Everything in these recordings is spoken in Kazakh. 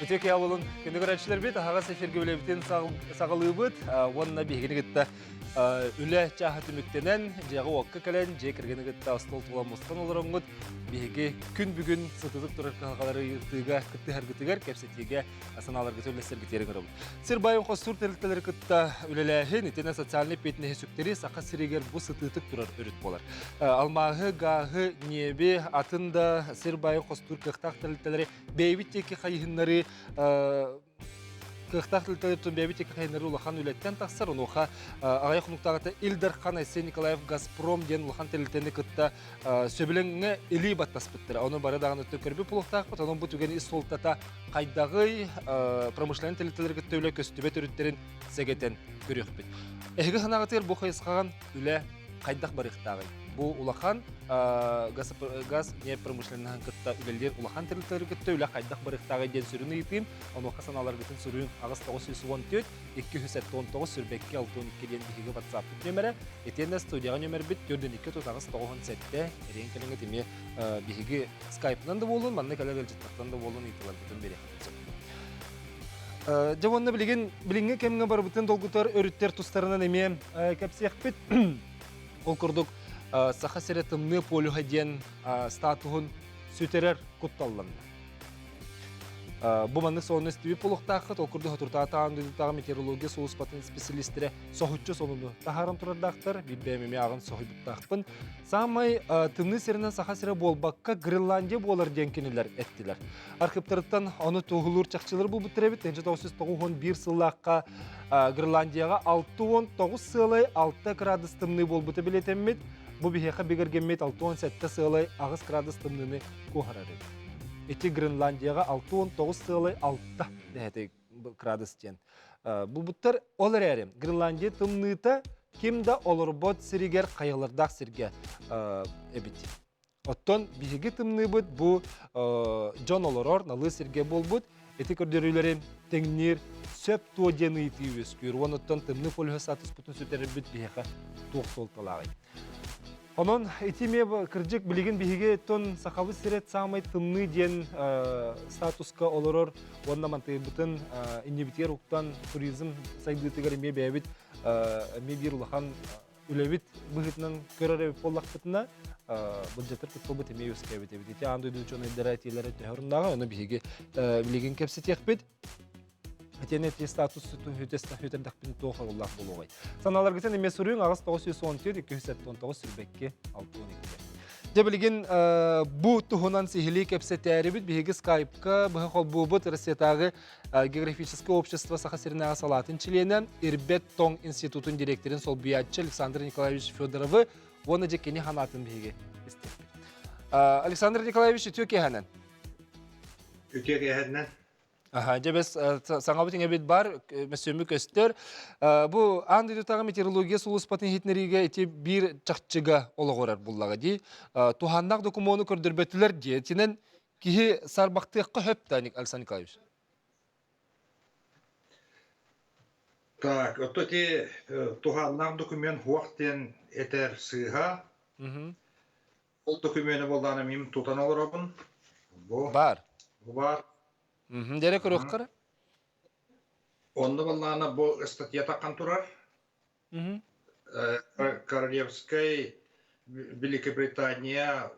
Өтек яулын күнді көрәтшілер бет, ағас эфирге өлебітен сағылығы бұд, онына бейгені күтті үлі чағы түміктенен, жағы оққа кәлін, жай кіргені күтті астол тұлан мұстан олар оңғыд, бейге күн бүгін сұтызық тұрар қалғалары ертіға күтті әргітігер, кәпсетеге асаналарға төлесер кетерін ұрым. Сыр байын қостур тәрілтелер күтті үліләхін, етені социальный петіне сүктері сақа сірегер бұ сұтытық тұрар өріт болар. Алмағы, гағы, небе, атында сыр байын қостур қықтақ тәрілтелері бейбіттекі қайығынлары Кықтақ тілтелердің бәбетекі қайнары ұлақан үлеттен тақсар, оныға ағай құнықтағыты Илдар Хан Айсен Николаев Газпром ден ұлақан тәлітені күтті сөбіліңі үлі баттас біттір. Оны бары дағын өтті көрбі пұлықтақ бұд, оның бұд үгені солтата қайдағы промышлайын тәлітелер күтті үлі көстібет өріттерін сәгетен көрек біт. Әйгі қанағытыр бұл қайысқаған үлі қайдақ барықтағы. Бұл ұлақан газ не промышленнен күтті үлелер ұлақан тәлітелер күтті үлі қайдақ барықтағы ден сүріні етім. Оны қасаналар күтін сүрін ағыз 914 279 сүрбекке 612 ден бігігі WhatsApp нөмірі. Етенде студияға нөмір біт 4-2 ағыз 917-те ерен кәліңі теме бігігі скайпынан да болуын, манны кәлі кәлжеттақтан да болуын етілер бүтін бере қадыр. Жауанны біліңі кәміңі бар бүтін долгутар өріттер тұстарынан еме кәпсек біт. Ол күрдік сақа сәретімні полюға ден статуғын сөтерер құтталыланды. Бұманны соны істебі полуқтақыт, ол күрді ғатыртаға тағын метеорология соғыс батын специалистері соғытчы соныны тағарым тұрардақтыр, бейбәмеме ағын соғый бұттақпын. Самай тымны серінен сақа сәрі болбаққа Гренландия болар денкенелер әттілер. Архиптарыттан оны тоғылыр чақчылыр бұл бұттырабет, 1991 сыллаққа Гренландияға 6-19 сылай 6 градус тымны бол бұты білетеммет, бұл бейхеқа бегергенмет 6-17 сылай ағыз градус тымныны көғарары. Эти Гренландияға 6-19 сылай 6 градус тен. Бұл бұттар олар әрі. Гренландия тымныта кемді олар бот сірігер қайылардақ сірге әбіт. Оттон бейге тымны бұд бұл Джон оларор налы сірге бол бұд. Эти көрдерілері тәңнер сөп туа дені еті өскер. Оныттан тымны фольға сатыс бұтын сөтері бүт бейге тоқ солталағай. Онын етеме кірджік білеген бейге тон сақабы сірет самай тымны ден статуска оларор. Онына манты бұтын инебітер ұқтан туризм сайдығытығар еме бәйбіт ме бір ұлақан үләбіт бұғытынан көрер әбіп болақ бұтына бұджетір күт болбыт еме өске әбіт әбіт. Ете аңды өйді чоны дәрі әтелері түріңдағы, оны бейге білеген кәпсі тек бет. Әтені әте статус өтердақ бін тоқыр ұллақ болуғай. Саналар кетен еме сүрің ағыз 917-279 сүрбекке 612. Дебілген бұ тұхынан сихили кәпсі тәрібіт бейгі скайпқа бұғы қол бұбыт Россиятағы географическое общество Саха-Сирнаға салатын членен Ирбет Тон институтын директорын сол биятчы Александр Николаевич Федоровы оны жеккені ханатын бейгі істепті. Александр Николаевич үтіе кеханын? Үтіе кеханын. Жебес саңабытың әбет бар, мәсөмі көстер. Бұл аңды тұтағы метеорология сұлыс патын хетнеріге әте бір чақчыға олы қорар бұллаға дей. Тухандақ докумоны көрдірбетілер дей. Тенен кейі сарбақтыққа хөпті, Александр Николаевич. Так, отто те тухандақ документ хуақтен әтер сыға. Ол документі болданы мем тұтан олар обын. Бар. Бар. Дәрі көрі өққары? Онды болданы бұл статья таққан тұрар. Королевской Великобритания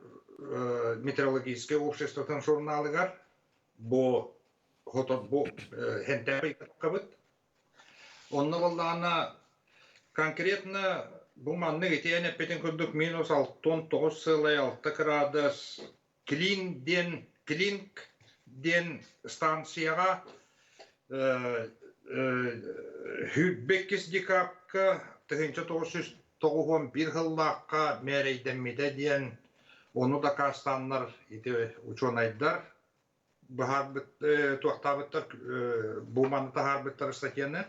метеорологическое обществотың журналығар. Бұл хентәпі қабыт. Онды болданы конкретно бұл манны кетейін әппетін күрдік минус 6-9 сылай 6 градус Клинк ден станцияға хүббеккіз декапқа 1991 ғыллаққа мәрейдеммеде ден оны да қастанлар ученайдар туақтабыттар бұлманы тағарбыттар статьяны.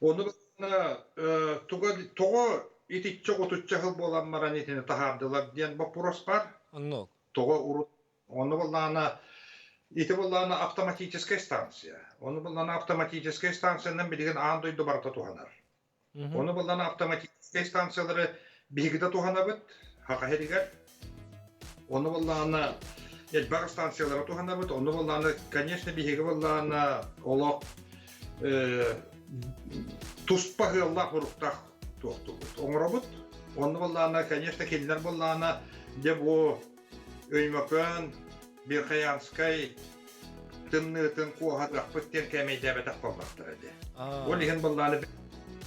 Оны тұғы ететші ғұтытшы ғыл болан маран етені тағардылар ден бапурас бар. Тұғы ұрыт Оны болланы ити болланы автоматическая станция. Оны болланы автоматическая станциядан билген андойду барта туханар. Оны болланы автоматическая станциялары бигиде туханабыт, хакахеригер. Оны болланы элбар станциялары туханабыт. Оны болланы, конечно, биги болланы олок туспа хылла хуруктах туктубут. Оңробут. Оны болланы, конечно, келдер болланы де бу өймөкөн Бирхаянскай тымны-тын куахатак пыттен кәмейдәбәтәк болбақтыр әді. Ол еген болланы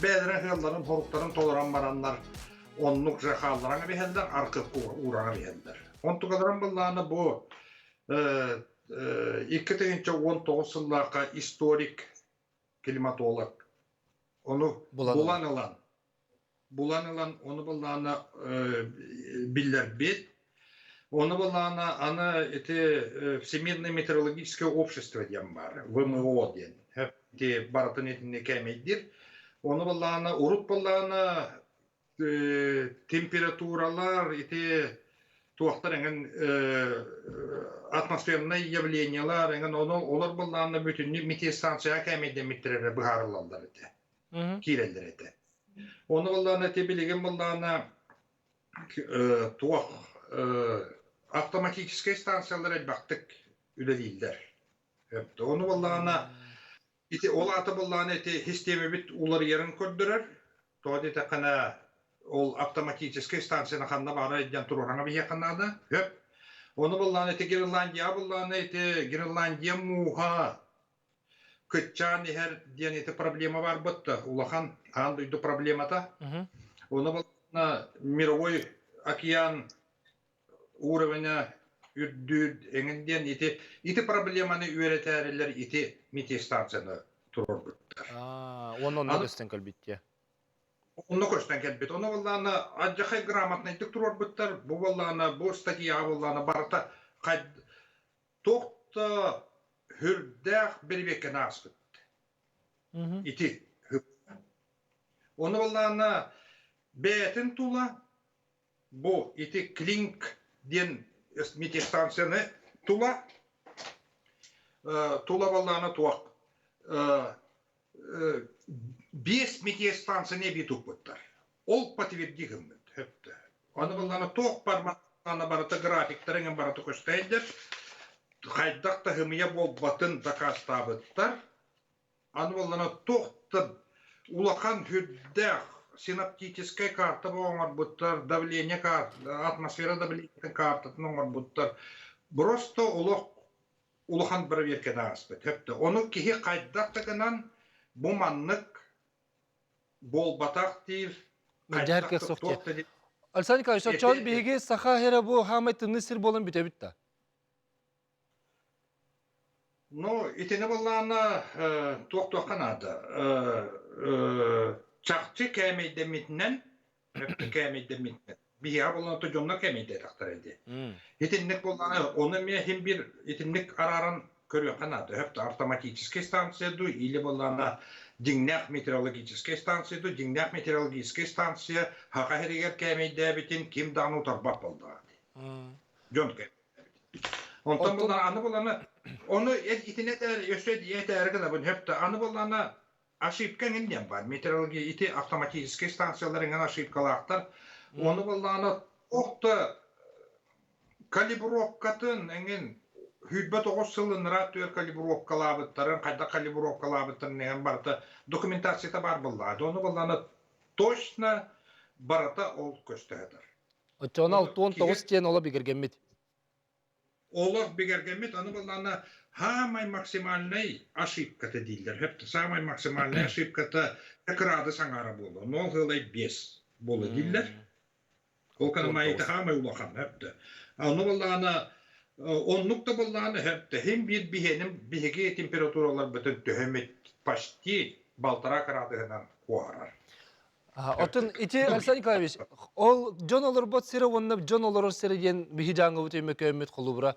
бәдірін хылларын, хоруктарын толыран баранлар, оннук жақалараңа бейхелдер, арқып ураңа бейхелдер. Онтуқаларан болланы бұ 2019 сыллаққа историк климатолог. Оны Булан Илан, оны болланы биллер бет. Оны болланы аны Всемирное метеорологическое общество дем бар, ВМО ден. Те баратын етіне кәмейдер. Оны болланы, урут болланы температуралар, туақтар атмосферный явлениялар, олар болланы бүтінні метеостанция кәмейден метрері бұғарылалар кейлелер еті. Оны болланы білеген болланы туақ автоматическая станциялар әлбақтық үлі дейілдер. Оны болланы, ол аты болланы системі біт улар ерін көрдірер. Тоғады қана ол автоматическая станцияны қанна бары еден тұрғанға бейе қанады. Оны болланы Гренландия болланы, Гренландия муға күтчан ехер ден проблема бар бұтты. Улахан андойды проблемата. Оны болланы мировой океан уровня үрдүд эңенден ити проблеманы үйретәрелер ити метеостанцияны тұрыр бұттар. Оны көстен кәлбетте. Оны көстен кәлбет. Оны болланы аджақай грамотнайтық тұрыр бұттар. Бұл болланы, бұл статья болланы барыта тоқты хүрдәқ бірбекен асып. Ити. Оны болланы бәтін тула, бұл ити клинк ден метеостанцияны тула болланы туақ. 5 метеостанцияны бетук бұттар. Ол подтвердігім бұд. Оны болланы тоқ барманы барыты графиктарыңын барыты көстейдер. Қайдақта ғымия бол батын дақаста бұттар. Оны болланы тоқты улақан хүрдәқ синаптическая карта оңар бұттар, давление карта, атмосфера давление карта оңар бұттар. Просто улахан проверкені аспет. Оны кеге қайдақтығынан бұманнық бол батақ дейір. Жаркер соқты. Александр Николаевич, отчауыз бейге сақа хері бұл хамай тынны сір болын біте бітті? Ну, итені болланы тоқ-тоққан ады. Чақчы кәмейдемітінен, бия болланы тұжонна кәмейде тақтар еді. Итінлік болланы, оны мен бір итінлік арарын көрі қанады. Автоматическая станция ду, или болланы деңнәқ метеорологическая станция ду, деңнәқ метеорологическая станция хақа херегер кәмейде бітін кем дану тарбақ болды. Жон кәмейде. Онтан болланы, аны болланы, оны итіне өсөйді етәрігіна бұн аны болланы ошибка ненден бар. Метеорология ити автоматический станцияларыңан ошибкалақтар. Оны болланы оқты калибровкатын әңген хүйтбі 9 сылын ратуер калибровкалабыттарын, қайда калибровкалабыттарын әңген барыты документацияда бар боллады. Оны болланы точно барыта ол көстәдір. Отчауына 6-19 тен ола бігергенмет? Олар бігергенмет, оны болланы самый максимальный ошибкаты дейдер. Самый максимальный ошибкаты экрады саңары болды. Ол ғылай 5 болды дейдер. Ол қанымайты самый улақан. Оны болланы, оннукта болланы хем бір бігенім біге температуралар бүтін төхемет почти балтара қырадығынан қуарар. Отын, ити Александр Николаевич, ол жон олар бот сері онына жон олар сереген бігі жаңғы өтеме көмет қолу бұра.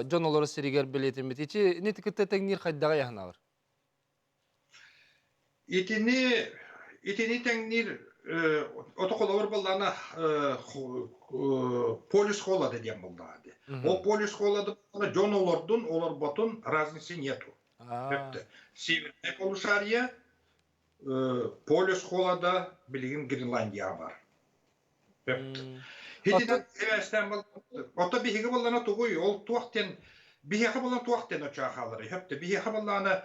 Жон олар серегер білетімет. Ити не тікітті тәңнер қайдаға яғына бар? Итini тәңнер отоқолауыр болланы полюс қолады дем болды. Ол полюс холода жон олар ботун разницы нету. Северное полушарие, полюс холода, билигин Гренландия бар. Хитинен эвестен был, ота биһиге боллана тугуй, ол туактен, биһиге боллан туактен оча халары. Хепте биһиге боллана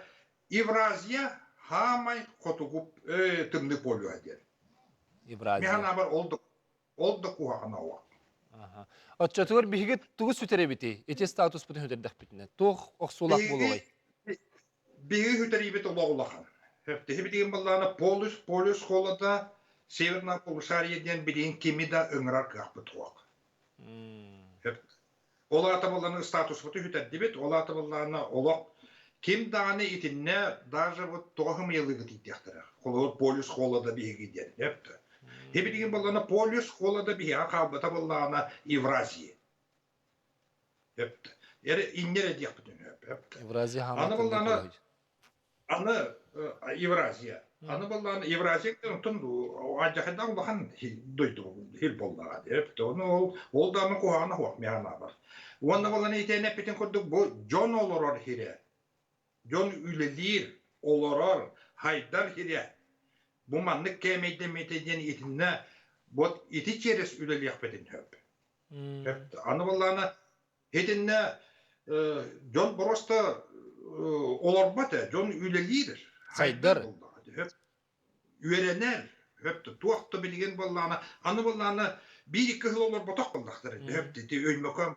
Евразия хамай котугуп тымны полюа дер. Евразия. Механа бар олдық кухана оа. Отчатығыр бігі тұғы сүтері біті, ете статус бұтын өтердік бітіне. Тұғы оқсулақ болуғай. Бігі хүтері біті олағылақан. Хепті деген болланы полюс холода Северна полушариеден білген кеми да өңірар қақпы туақ. Ола ата болланы статус бұты хүтерді бет, ола ата болланы олақ кем даны итинне даже вот тоғым елігі дейдіқтірі. Қолы полюс холода бігі ден. Хепті. Хебедеген болланы полюс холода биһига қалбата болланы Евразия. Хепті. Әрі иннер әдіяқ бүтін хепті. Евразия Аны болланы Евразия. Аны болланы Евразия тұн ажақында олақан дойды хел боллаға. Хепті. Ол дамы қуағына хуақ меғана бар. Оны болланы етен әппетін көрдік бұл жон оларар хире. Жон үлелер оларар хайдар хире. Bu manlık kemeyde meteden etinne bot eti çeres üleliyek beden höp. Anı vallana etinne John Brosta olar batı, John ülelidir. Saydar. Üyerener. Höp tuaqta bilgen vallana anı vallana bir iki yıl olur batak baldaqtır. Höp de öymökan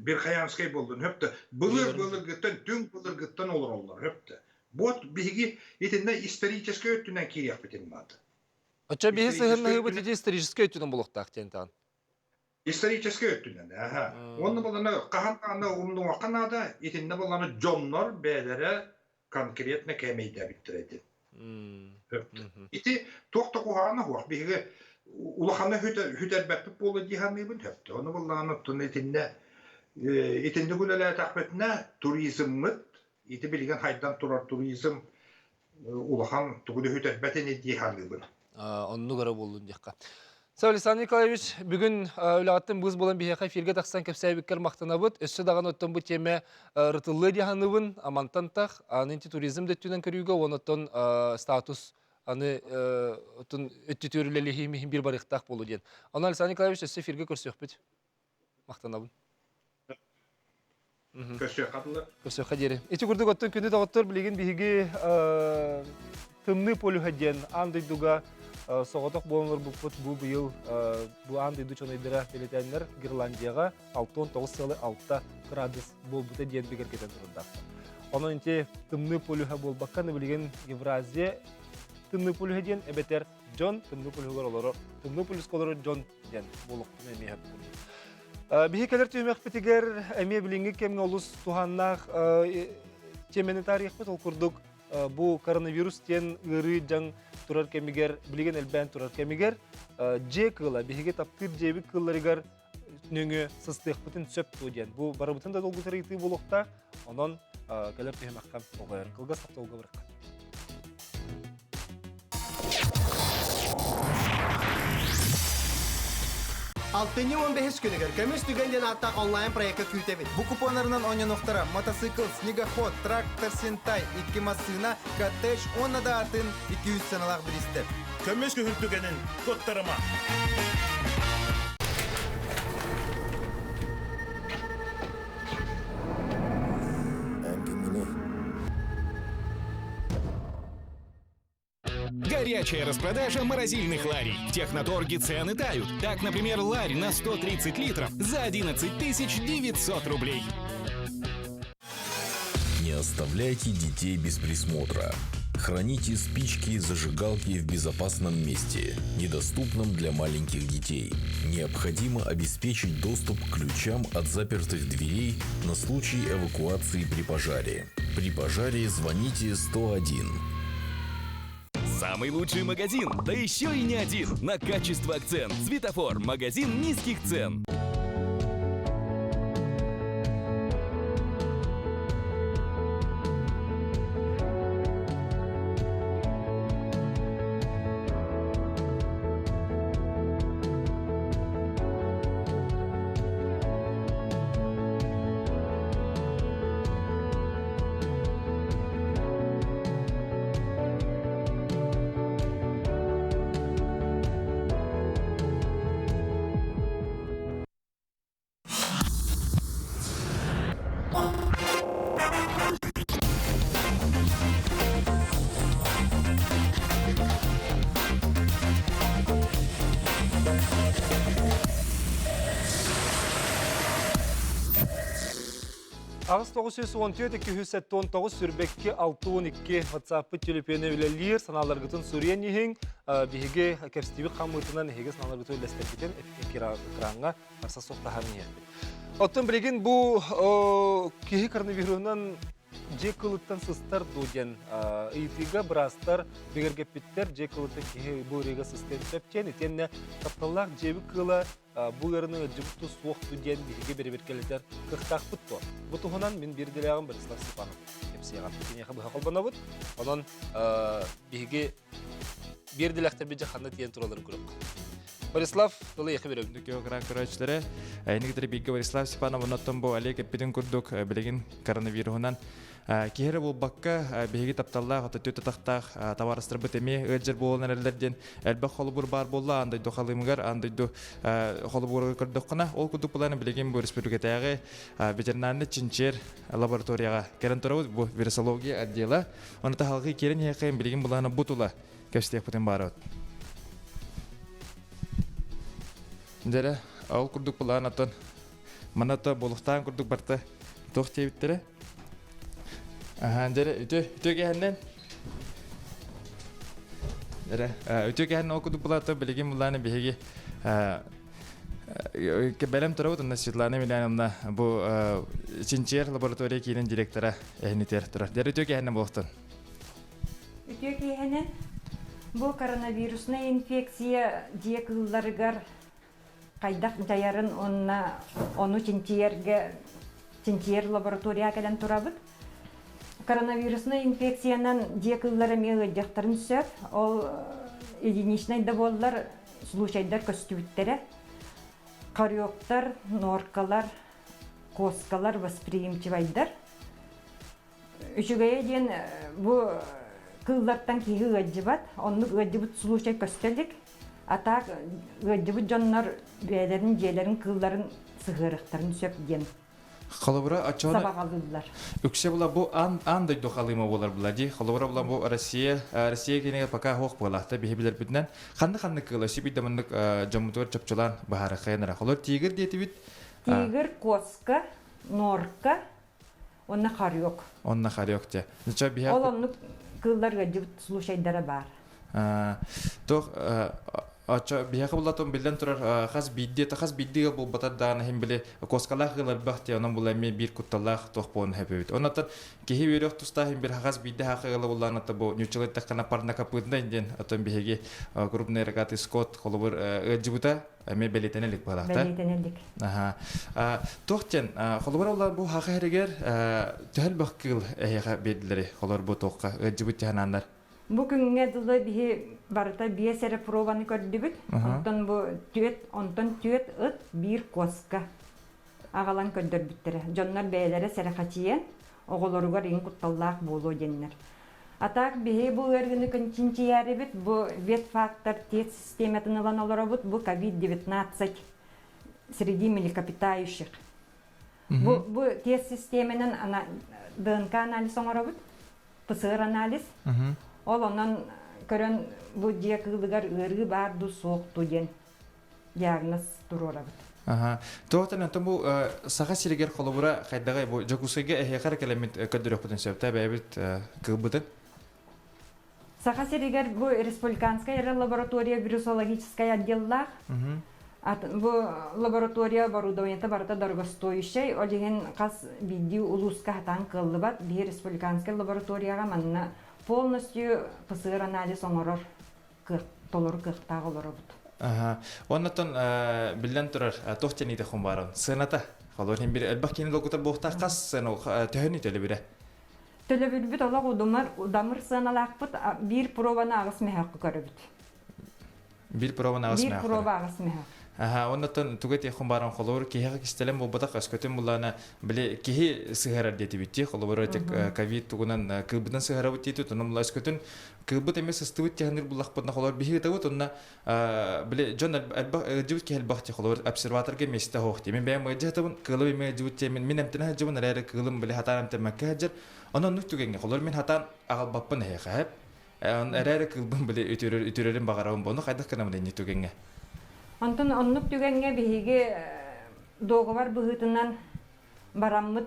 bir hayanskay boldun höp de bılır gıttan tüm bılır gıttan olur onlar höp de. Бот биги итинне исторический өттүнөн кирияк битин мады. Оча биги сыгынны бит исторический өттүнөн болуктак тентан. Исторический өттүнөн. Оны боланы кахантаны умдун ваканада итинне боланы жоннор бээлере конкретно кемейде биттирет. Ити токто кухана хуак биги улаханы хүтер бәппеп болу диханы бин хөптө. Оны боланы тун итинне гүлеле тахбетне туризммыт ити билген хайдан турар туризм улахан тугуды хүтер бәтен едді халы бұл. Онны көрі болуын дейққа. Сәу Александр Николаевич, бүгін үлағаттың бұз болан бейеқа фирге тақсан көпсәйбіккер мақтана бұд. Өссі даған оттан бұд теме рытылы дейханы бұн, амантан тақ, анынти туризм дөттінен көріуге, оныттан статус аны өтті төрілелі бір барықтақ болу ден. Оны Александр Николаевич өссі фирге көрсек бұд. Мақтана бұн. Көсөк хадери. Эти курдук оттон күндү дагыттыр билеген биги тымны полюхаден андыйдуга соғоток болонор бупут бу быйыл бу андыйду чонойдыра белетенлер Гренландияга 6-9,6 градус болбута диен бигер кетен турда. Онун инте тымны полюха болбакканы билеген Евразия тымны полюхаден эбетер Джон тымны полюхар олоро тымны полюсколоро Джон ден болуктун эмиһеп. Биһи келер түймек битигер әме билинги кемге олус туханнах темени тарих бит ол курдук бу коронавирус тен ыры жан турар кемигер билген элбен турар кемигер же кыла биһиге таптыр жеби кылларыгар нөңө сыстык бутун сөп туден бу бары бутун да долгу тарыйты болукта онон келер түймеккан огойр кылгас таптолго бирик. Алтыны 15 күнігер көміс түгенден аттақ онлайн проекті күйтебет. Бұ купонарынан ойнануқтара мотоцикл, снегоход, трактор, сентай, 2 машина, коттедж, онна да атын 200 саналақ білістер. Көміс күхір түгенін көттарыма. Горячая распродажа морозильных ларей. В Техноторге цены тают. Так, например, ларь на 130 литров за 11 900 рублей. Не оставляйте детей без присмотра. Храните спички и зажигалки в безопасном месте, недоступном для маленьких детей. Необходимо обеспечить доступ к ключам от запертых дверей на случай эвакуации при пожаре. При пожаре звоните 101. Самый лучший магазин, да еще и не один. На качество акцент. Светофор. Магазин низких цен. Ағыз 914-219 сүрбекке 612 WhatsApp телефоны білелер, саналарғытын сүрен ехен, бігеге кәпстебі қамытынан ехеге саналарғытын үлестерден экранға арса соқтағаны ерді. Оттан білеген бұл кеге коронавирусынан же кылыттан сыстар дуден итига брастар бигергепиттер же кылыттан кеге бурига сыстен сөптен итенне тапталлах жеби кыла буерны жукту суох дуден биге берберкелетер кыхтак бутто бутугунан мен бирдилягым Борислав Степанов кепсияган тенеха бу халбанабыт онон биге бирдилактер бije ханна тиен туралар көрөк Борислав, дole яхы берем. Географ көрәчләре, әйнигдер биге Борислав Степанов оннан бу Олег эпиден күрдүк билеген коронавирусунан кеһере бул бакка биге тапталла хата төтө тактак товарыстыр битеме ыҗыр болан әлләрдән әлбә холбур бар булла андай дохалымгар андай до холбур көрдүк кына ол күдүк буланы билеген бу республикадагы ветеринарный чинчер лабораторияга керен торабыз бу вирусология отделы аны та халкы керен яқын билеген буланы бутула көстек бутен барат. Дәре, ал күрдүк булан атын. Маната болуктан күрдүк барта. Тох тебиттер. Дәре, үтөгә хәннән. Дәре, үтөгә хәннән күрдүк булата билеген буланы биһеге ке белем торабы тында Светлана Миляновна бу Чинчер лаборатория кирен директора әһнитер тора. Дәре, үтөгә хәннән булыктан. Үтөгә хәннән бу коронавирусный инфекция диякылларыгар Кайдак жаярын onu Чинчер лаборатория кәлен турабыт. Коронавирусный инфекциянан декыллары меғы дектарын сөп, ол единичный боллар, случайдар көстүбіттері, қариоктар, норкалар, коскалар восприимчивайдар. Үшігейе ден бұл кыллардан кейі ғаджыбат, оны ғаджыбыт случай көстелдік. Атак гыдыбы жоннор бәләрен җәләрен кылларын сыгырыктарын сөпген. Халыбыра ачана. Сабагалдылар. Үксе була бу андай дохалыма булар була ди. Халыбыра була бу Россия кенеге пока хок булахта бихибилер бүтнән. Ханны кылышы бидәмнек җомутор чапчылан бахара хәйнәра. Халыр тигер диете бит. Тигер, коска, норка, онна харык. Онна харык те. Ничә бия. Ол онны кылларга җиб случайдары бар. Тох ача бияка булатым билден турар хас биддеге бул батадан һәм биле коскалах гылар бахти анан булай ме бир кутталах тохпон хәбит. Оннан кеһи верек туста һәм бир хас бидде хакыгылы булган ата бу нючылык такана парна капытна инден атым биһеге крупный рогатый скот холбур җибута ме белетенелик балакта. Белетенелик. Тохтен холбур бу хакырыгер тәһәл бакыл әйга бедләре холор бу токка җибут янандар. Бу күнгә дулы бие барта бие сере пробаны көрдүбүт. Онтон түйет ыт бир коска. Агалан көндөрбүттер. Жоннар бәйләре сере хатиен, оголоругар ин кутталлак болу деннер. Атак бие бу өргүнү кончинчи ярыбыт, бу вет фактор тест систематын алан олоробут, бу COVID-19 среди млекопитающих. Бу тест системенен ДНК анализ оңоробут, ПЦР анализ. Ол онан көрөн бу диякылыгар ыры бар ду сокту ден диагноз турорабыт. Тоотан бу сага сиригер холобура кайдагай бу жокусыга эхер келемит көдөрөк потенциалта бәбит кылбытын. Сага сиригер бу республиканская лаборатория вирусологическая отделла. Бу лаборатория оборудованиета барыта дорогостоящий, ол деген кас бидди улуска хатан кыллыбат, би республиканская лабораторияга манна полностью ПЦР анализ оңорор толор кыктагы олорбут. Оннан билен турар тохтениде хумбарын. Сыната халор хем бир элбакени логутар бохта кас сыны төһөни төлөбүрө. Төлөбүрбүт олак удамыр сыналакпыт бир пробаны агыс мехакы көрөбүт. Бир пробаны агыс мехакы. Бир проба агыс мехакы. Оннан тугет хумбарын холор кеһе кистелем бу бата каскөтөн булана биле кеһе сыгара дети битти холор тек ковид тугунан кылбыдан сыгара битти тунум ласкөтөн кылбыт эмес стывыт тегнер булакпытна холор бихи тавыт онна биле жон жибит кел бахти холор обсерваторга месте хохти мен бем жатабын кылып эме жибит темен мен эмтена жибин рәре кылым биле хатарам темакка жер онон нуктугенге холор мен хатан агал баппын хеп он рәре кылбын биле үтөрөрүн багарабын бону кайда кенем нитугенге. Антон оннук түгенге биһиге договор быһытынан бараммыт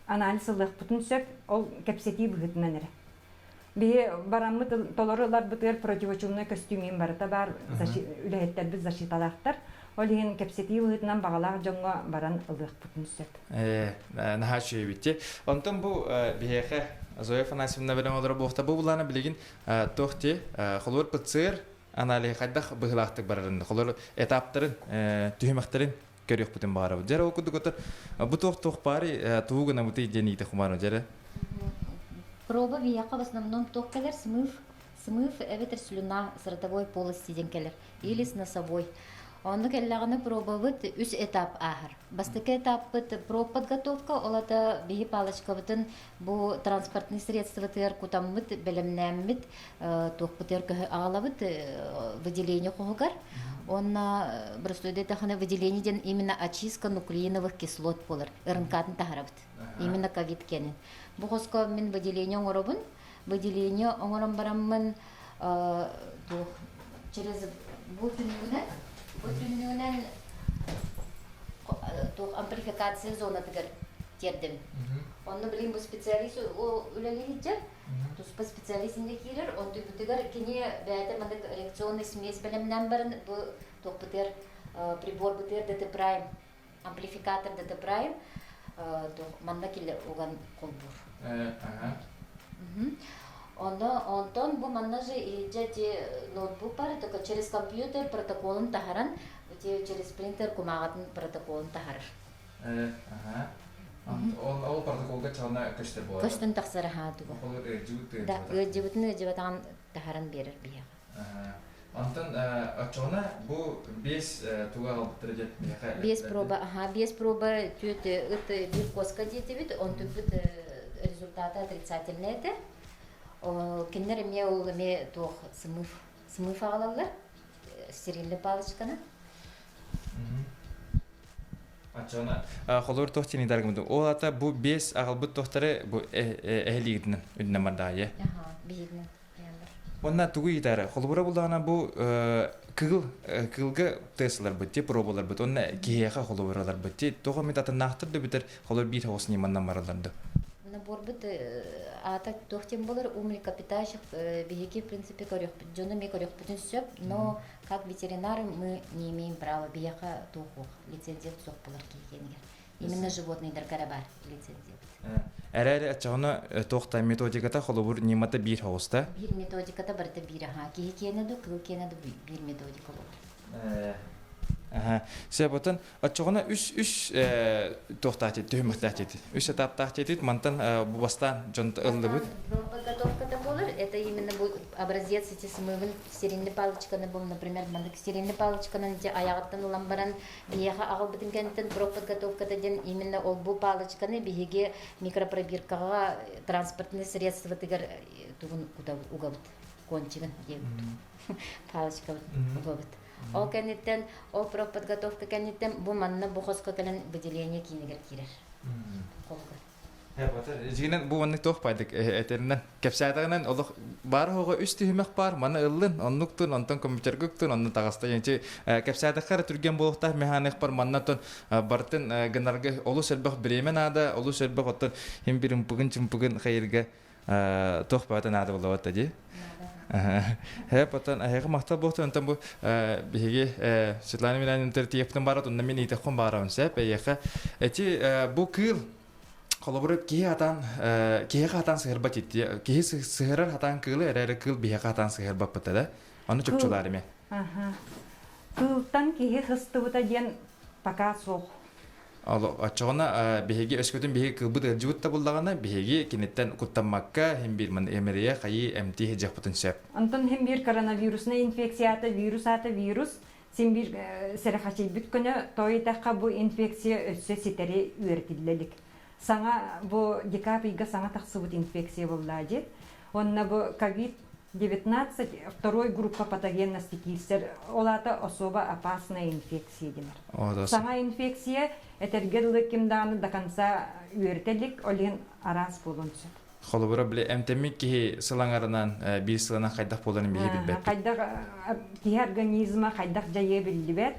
анализ ылык бутун сөп ол кепсети быгытынан эре. Бие бараммы толорулар бытыр противочумный костюмин барыта бар үлехеттер біз защиталақтар. Ол еген кепсети быгытынан бағалақ жоңға баран ылык бутун сөп. Нахачу битти. Онтон бу биеха Зоя Афанасьевна белән олар буфта бу буланы билеген тохти холор пцр анализ хаддах быгылактык барырында. Холор этаптарын түймәктәрен көрөк бутын бары. Жара окуду котор бу тох пари тугына бути жени тахманы жара. Проба вияка в основном тох келер смыв эветер слюна с ротовой полости ден келер или с носовой. Он келлеганы пробовать үс этап ахыр. Бастыки этап проб подготовка олата бии палочка бутын бу транспортный средства тер кутаммыт белемнәммит тох бутер агалабыт выделение когар. Он просто это выделение ден именно очистка нуклеиновых кислот полар. РНК-ны тахарабыт. Именно ковид кенен. Бу хоско мен выделение оңоробун. Выделение оңором бараммын через Бутынынан амплификация зона тигер тердем. Онны билим бу специалист үлелегидер. Тус по специалистинде кирер, он тигер кине бәйте мандык реакционный смесь белемнән барын бу топытер прибор бутер ДТ прайм, амплификатор ДТ прайм, то манда киле уган колбур. Онтон бу манна же идети ноутбук пары только через компьютер протоколын тахаран, через принтер кумагатын протоколын тахарыр. Ол протоколга чана көчтөр болот. Көчтөн таксары хату. Ол жибут. Да, жибутан тахаран берер бия. Антон ачона бу 5 туга алып бияка. 5 проба түйөт бир коска детебит, он түбүт результаты отрицательные это. Киндер ме тох смыв агалалар стерильный палочканы. Ачана холор тохтини даргымды. Ол ата бу 5 агалбыт тохтары бу эхлигидин үннө мардайы. Бигидин. Онна тугу итары. Холбора булдана бу кылга теслар битти пробалар бит. Онна кияка холборалар битти. Тога метаты нактырды битер холор бит хосни маннан мараларды. Борбыт ата тохтем болар млекопитающих беги в принципе корёх. Жона ми корёх бүтүн сөп, но как ветеринары мы не имеем права бияка тохук лицензия сок болар кийгенге. Именно животные даркарабар лицензия. Әрәре ачаны тохта методиката холобур немата бир хоста. Бир методиката барта бираха кийгенеду кылкенеду бир методика болар. Себотан ачыгына үш тохтати төмөктати. Үш этаптати мантан бу бастан жонт ылдыбыт. Подготовка болар, это именно будет образец эти смывын стерильный палочканы был, например, мандык стерильный палочканы те аягаттан улам баран бияга агыл битин кенттен подготовкада ден именно ол бу палочканы биге микропробиркага транспортный средства тигер тугун угабыт кончиган ебут. Палочка угабыт. Ол кенеттен, ол подготовка кенеттен бу манна бу хоска келен выделение кинегер кирер. Батыр, жинен бу манны тох пайдык этеринен кепсәдәгенен олык бар хога үсти химек бар, маны ыллын, оннуктун, онтон компьютер гыктун, онны тагыста янчы кепсәдәгәр түргән булыктар механик бар маннатон бартын генералга олу сәлбәх бремен ада, олу сәлбәх оттон хим бирим бугын чымпыгын хайырга тох пайдан ада булып атты. Потом я махтал бог то там бу биге Светлана Милянин тертиептен барат онда мен итеккон барам сеп яха эти бу кыл колобрып киятан сыгырбат итти ки сыгырар хатан кылы эрер кыл бия хатан сыгырбат бата аны чөпчөлөр эме кылтан кие хыстыбыта ден пока сох Ало ачона биге өскөтүн биге кылбыт жуутта буллагана биге кинеттен куттамакка хем бир мен эмерия кайы эмти жакпытын сеп. Антон хем бир коронавирусный инфекцията вирус сен бир серехачи бүткөнө тойтакка бу инфекция өссө ситери үертилелик. Саңа бу декабрьга саңа таксыбыт инфекция буллажы. Онна бу COVID-19 второй группа патогенности килсер. Олата особо опасная инфекция демер. Сама инфекция этергеллы кимданы до конца үертелик олен арас болунчу. Холобура биле эмтемик ки сылаңарынан бир сылана кайдак боларын биле билбет. Кайдак ки организма кайдак жайы билдибет.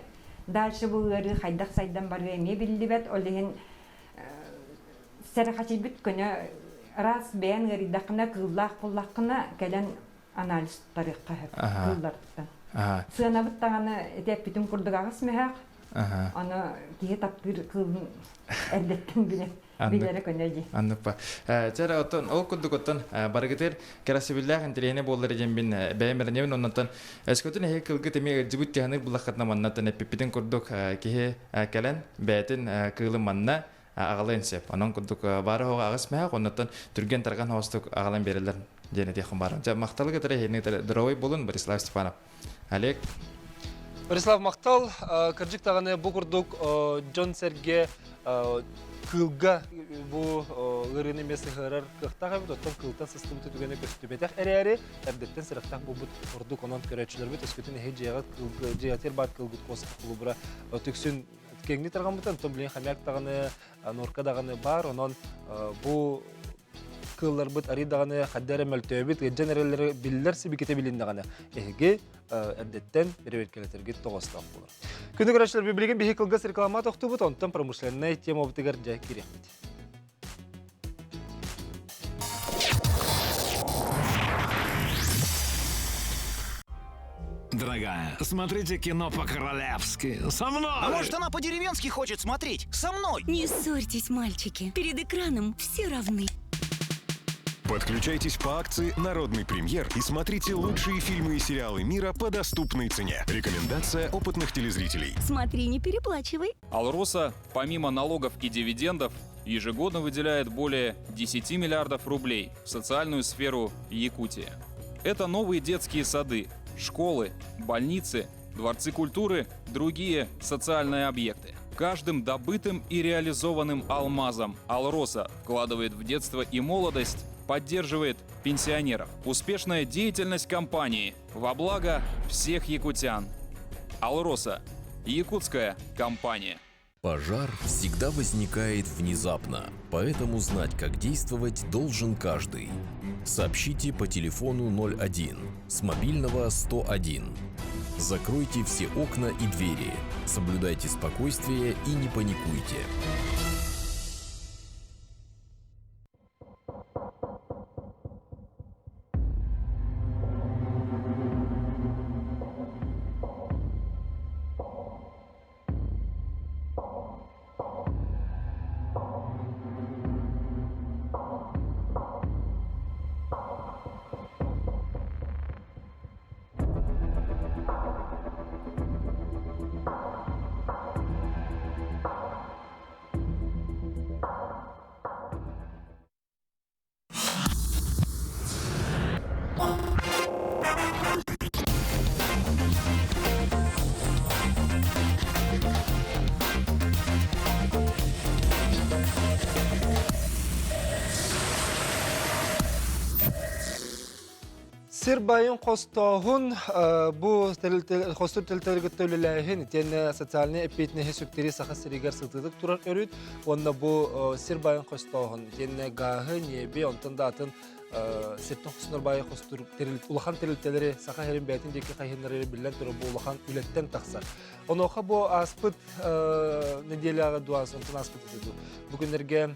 Дальше булары кайдак сайдан бары эме билдибет олен сәрәхәчибит көне раз бән гәридәкне кыллах буллакны кәлән анализ тарихка кыллардан. Сына биттаганы этеп битим курдыгагыз мәхәк. Аны кие тапкыр кылын әдәттен биләре көнәҗи. Аннапа. Чара отон ол куддукоттон баргытер керасибиллах интерене боллар дигән бин бәймәрнәвен оннан эскөтен хе кылгы теме җибут тәһәнек буллакатна маннатан эппитен курдук кие кәлән бәтен кылы манна агаленсеп. Анан куддук бары хога агыс мәхәк оннан түрген тарган хостук агалан берелер дигән тихан бар. Жа макталга тере хене дровой болун Борислав Степанов. Олег Борислав Мактал, кыржык таганы бу курдук Джон Серге кылга бу гырыны месехерер кыктага бит оттон кылтан систем түгене көстүбетек эрери эрдеттен сырыктак бу курдук онон көрөчүлөр бит өскөтүн хеҗега кылга жеатер бат кылгыт косып клубра төксүн кеңни тарган бутан том билен хамяк таганы норка даганы бар онон бу кыллар бит ари даганы хаддер мөлтөбит генераллар биллер сибикете билин даганы эге эрдеттен берберкелетерге тогостак болор. Күнү көрөчүлөр библиген бихи кылгас реклама токтубут онтон промышленный тема бутыгар жай кирехмит. Дорогая, смотрите кино по-королевски. Со мной! А может, она по-деревенски хочет смотреть? Со мной! Не ссорьтесь, мальчики. Перед экраном все равны. Подключайтесь по акции «Народный премьер» и смотрите лучшие фильмы и сериалы мира по доступной цене. Рекомендация опытных телезрителей. Смотри, не переплачивай. «Алроса» помимо налогов и дивидендов ежегодно выделяет более 10 миллиардов рублей в социальную сферу Якутии. Это новые детские сады, школы, больницы, дворцы культуры, другие социальные объекты. Каждым добытым и реализованным алмазом «Алроса» вкладывает в детство и молодость, поддерживает пенсионеров. Успешная деятельность компании во благо всех якутян. «Алроса» – якутская компания. Пожар всегда возникает внезапно, поэтому знать, как действовать, должен каждый. Сообщите по телефону 01, с мобильного 101. Закройте все окна и двери, соблюдайте спокойствие и не паникуйте. Сирбайын қостағын бұл қостыр тілтілгі төліләйін тені социальный эппетіне сөктері сақа сірегер сылтыдық тұрар өріт. Онда бұл сирбайын қостағын тені ғағы небе онтында атын сирттің құсыныр байы қостыр улахан тірілтелері сақа херін бәйтін декі қайынлары білен тұры бұл улахан үлеттен тақсар. Оноқа бұл аспыт неделяға дуасы, онтын аспыт етеді. Бүгіндерге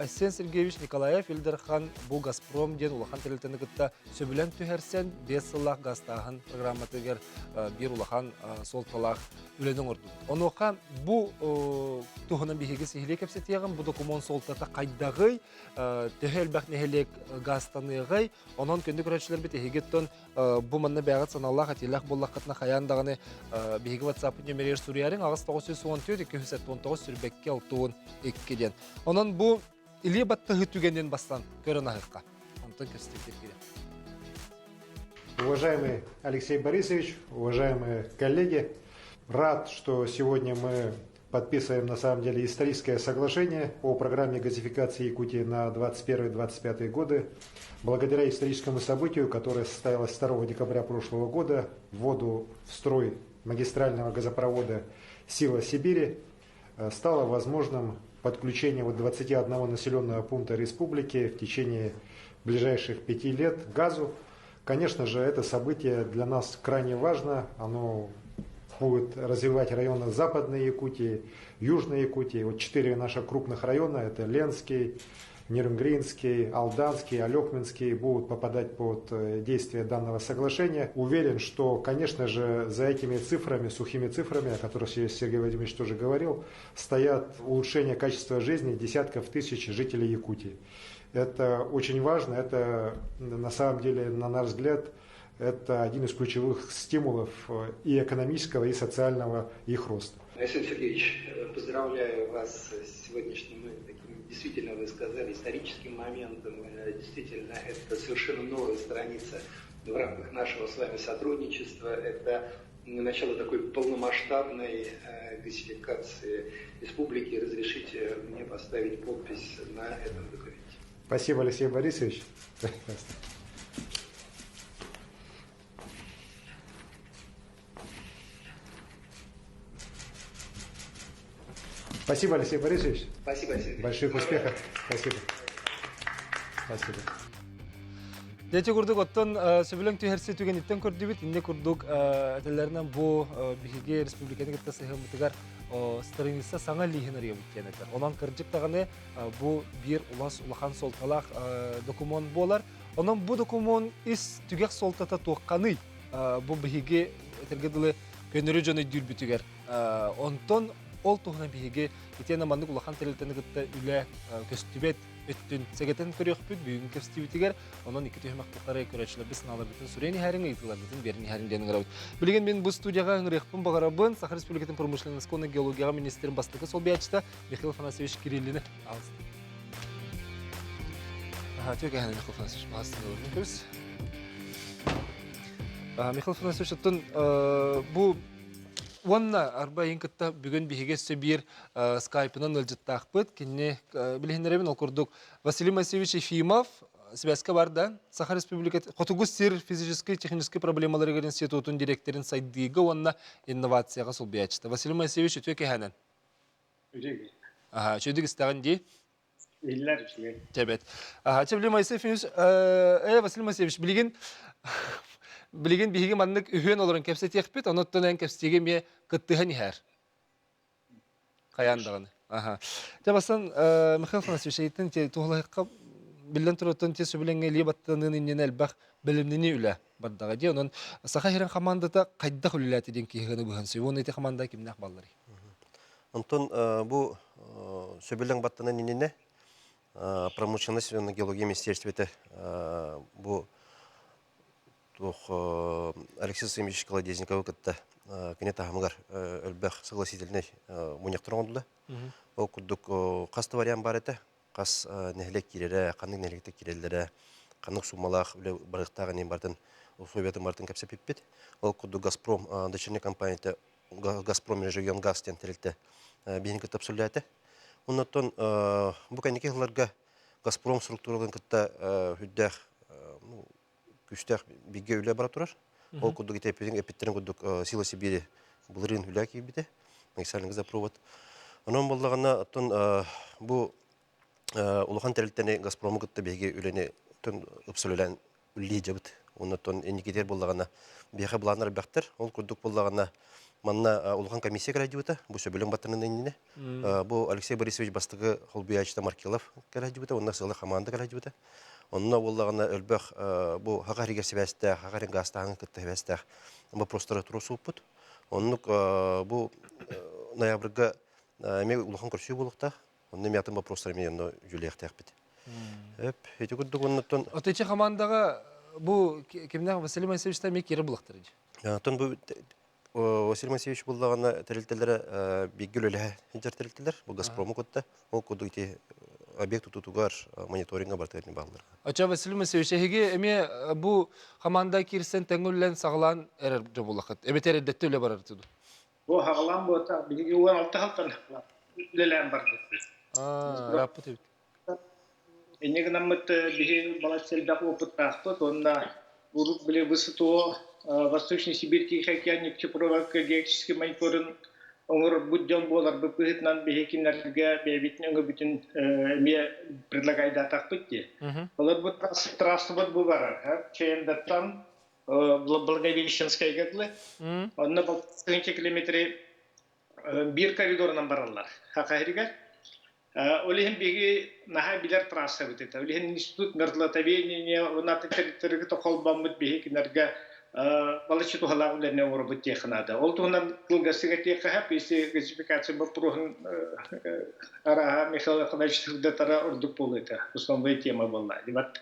Арсен Сергеевич Николаев Ильдархан бұл «Газпром» ден улахан тәрелтені күтті сөбілен түхерсен 5 сыллақ ғастағын программатығыр бір улахан сол талақ үленің ұрды. Оноқа бұл тұғынан бейхеге сехіле кәпсетеғін, бұл документ сол тата қайдағый, түхел бәқ нехелек ғастанығый, онын көнді көрәтшілер бет ехегеттен бұл манны бәғат саналлақ әтелақ боллақ қатына қаяндағыны бейхеге WhatsApp нөмерер сүріярың ағыз 914-219 сүрбәкке 6-2-ден. Онын бұл или баттығы түгенден бастан көрін ағыққа. Онтан көрістіктер керек. Уважаемый Алексей Борисович, уважаемые коллеги, рад, что сегодня мы подписываем на самом деле историческое соглашение о программе газификации Якутии на 2021-2025 годы. Благодаря историческому событию, которое состоялось 2 декабря прошлого года, вводу в строй магистрального газопровода «Сила Сибири» стало возможным подключение 21 населенного пункта республики в течение ближайших 5 лет к газу. Конечно же, это событие для нас крайне важно. Оно будет развивать районы Западной Якутии, Южной Якутии. Вот 4 наших крупных района, это Ленский, Нерюнгринский, Алданский, Алекминский будут попадать под действие данного соглашения. Уверен, что, конечно же, за этими цифрами, сухими цифрами, о которых Сергей Владимирович тоже говорил, стоят улучшение качества жизни десятков тысяч жителей Якутии. Это очень важно, это на самом деле, на наш взгляд, это один из ключевых стимулов и экономического, и социального их роста. Александр Сергеевич, поздравляю вас с сегодняшним таким, действительно, вы сказали, историческим моментом. Действительно, это совершенно новая страница в рамках нашего с вами сотрудничества. Это начало такой полномасштабной газификации республики. Разрешите мне поставить подпись на этом документе. Спасибо, Алексей Борисович. Спасибо, Алексей Борисович. Спасибо, Алексей. Больших успехов. Спасибо. Спасибо. Дете курдук оттон сөбөлөң түһәрсе түген иттен көрдүбүт инде курдук телернен бу биһиге республиканы гытта сыһымытыгар страница саңа лихинер ябыттенетер. Онан кыржык таганы бу бир улас улахан солталак документ болар. Онан бу документ ис түгек солтата туакканы бу биһиге тергедиле көнөрү жөнө дүрбүтүгер. Онтон ол туһна биһиге итена мандык улахан телетени гытта үле көстүбет өттүн сегетен көрөкпүт бүгүн кепстибитигер онон iki төһмөк тукары көрөчлөр биз налар бүтүн сүрени харин ыйтылар бүтүн берни харин ден гырабыт билген мен бу студияга ыңрыкпын багарабын Саха Республикатын промышленность-конный геология министрин бастыгы сол биячта Михаил Афанасьевич Кириллин алсты. Тёга Михаил Афанасьевич бастыгы. Михаил Афанасьевич бу Онна арбайын кытта бүгін биһиге сөбир скайпынан ылжыттақпыт. Кенне билихинеребин ол курдук Василий Моисеевич Ефимов связка барда. Саха Республикаты Хотугус сир физический технический проблемалары институтун директорин сайдыгы онна инновацияга сол биячта. Василий Моисеевич өтөке ханан. Өтөке. Чөдүк истаган ди. Иллер үчүгө. Тебет. Василий Моисеевич, Василий Моисеевич Билеген биһиге маннык үһөн олорун кепсе текпит, оноттон эн кепстеге ме кыттыхан ихер. Каяндаганы. Жабасан Михаил Афанасьевич айтын те туhlайыкка билен туруттан те сөбүленге лебаттанын иннен элбах билимнини үле бардага ди. Онон Саха херен командада кайда хүлләти ден кигени бухан сөйвон эти команда кимнак баллары. Онтон бу сөбүлең баттанын иннене промышленность и геология министерствете бу Алексей Сымович Колодезников кытта кенета хамгар өлбәх согласительный муньяктыр оңдуда. Ол кудук касты вариант бар эте. Кас нехлек кирере, канның нехлекте киреллере, канның сумалах үле барыктагы нем бартын, условиятын бартын кепсе пиппит. Ол кудук Газпром дочерняя компания Газпром регион газ тен терилте беники тапсулляты. Оннотон бу канекеларга Газпром структураларын кытта хүддәх күстәк биге үлә бара турар. Ол кудук итепин эпиттерин кудук Сила Сибири булырын үлә кибите. Максимальный газопровод. Анан боллагана тон бу улахан терилтени Газпрому кытта биге үләне тон упсулән үлли жабыт. Оннотон эникетер боллагана биге буланар бактыр. Ол кудук боллагана манна улахан комиссия градиута бу сөбөлөң батырынын энине. Бу Алексей Борисович бастыгы Холбиячта Маркелов градиута, онна сылы команда градиута. Онна боллагана өлбөх бу хагарыга себәстә, хагарын гастагын кытта себәстә. Бу просто турусуппут. Оннук бу ноябрьга ме улахан көрсү булыкта. Онны мятын бу просто мен жүлек тәкбит. Эти кудук оннотон. Отече командага бу кимнәр Василий Моисеевич та ме кире булыктыр. Тон бу Василий Моисеевич буллагана терилтелер биггүлөле хинжер терилтелер. Бу Газпрому кутта. Ол кудук ити объект тутугар мониторинга бартырын баглар. Ача Василий Моисеевич эге эме бу команда кирсен теңүллән саглан эрер булакыт. Эбетер эдетте үле барар туду. Бу хаглан бу та биги 16 халтан лелән барды. Раппыт эбит. Энеге наммыт биги балачелдак опыттакты, онда бурук биле высоту Восточный Сибирский океан Чепровак геологический мониторинг оңор будден болар быпытнан бехекинлерге бебитин өңө бүтүн ме предлагайда такпытти. Олар бу трасса бу бар. Чейндаттан Благовещенская гедлы. Онна 30 километре bir коридорынан баралар. Хакайригар. Олихин беги наха билер трасса битет. Олихин институт мертвотоведения, онаты территории тохолбамыт беги кинарга балачиту халаулерне орбут технада. Ол тугунан кылгасыга теха хап иси газификация бапругун ара Михаил Ахмадович тара ордук болыта. Основная тема была. Дебат.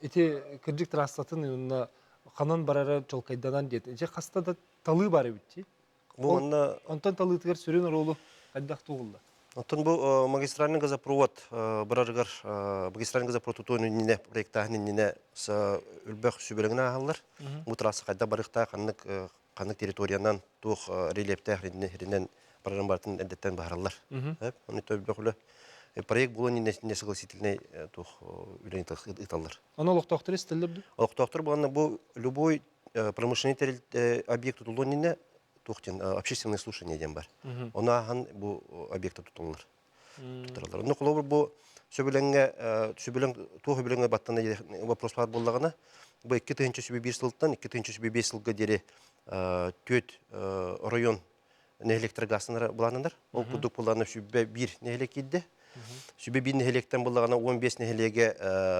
Эти кырдык трассатын онна канан барара жолкайданан дет. Эже кастада талы бар битти. Бу онна онтон талытыгар сүрен ролу кайдак тугулда. Онтон бу магистральный газопровод бараргар магистральный газопровод тутуну нине проекттахны нине с үлбөх сүбелегине алалар. Бу трасса кайда барыкта канык территориянан тух релептах ринен бараран бартын эдеттен баралар. Хеп, оны төбөклө проект булу нине согласительный тух үлен италлар. Аны локтоктор истелдибди. Локтоктор бу любой промышленный объект тутулу нине тухтен общественные слушания дем бар. Онаган бу объекты тутулар. Тутулар. Ну колобур бу сөбүлөң тух баттаны вопрос бар боллагана бу 2-нче сүбе сылтан 2-нче сүбе 5 жылга дере төт район электрогазынары буланандар. Ол кудук буланы сүбе 1 нелек идде. Сүбе 1 нелектен буллагана 15 нелеге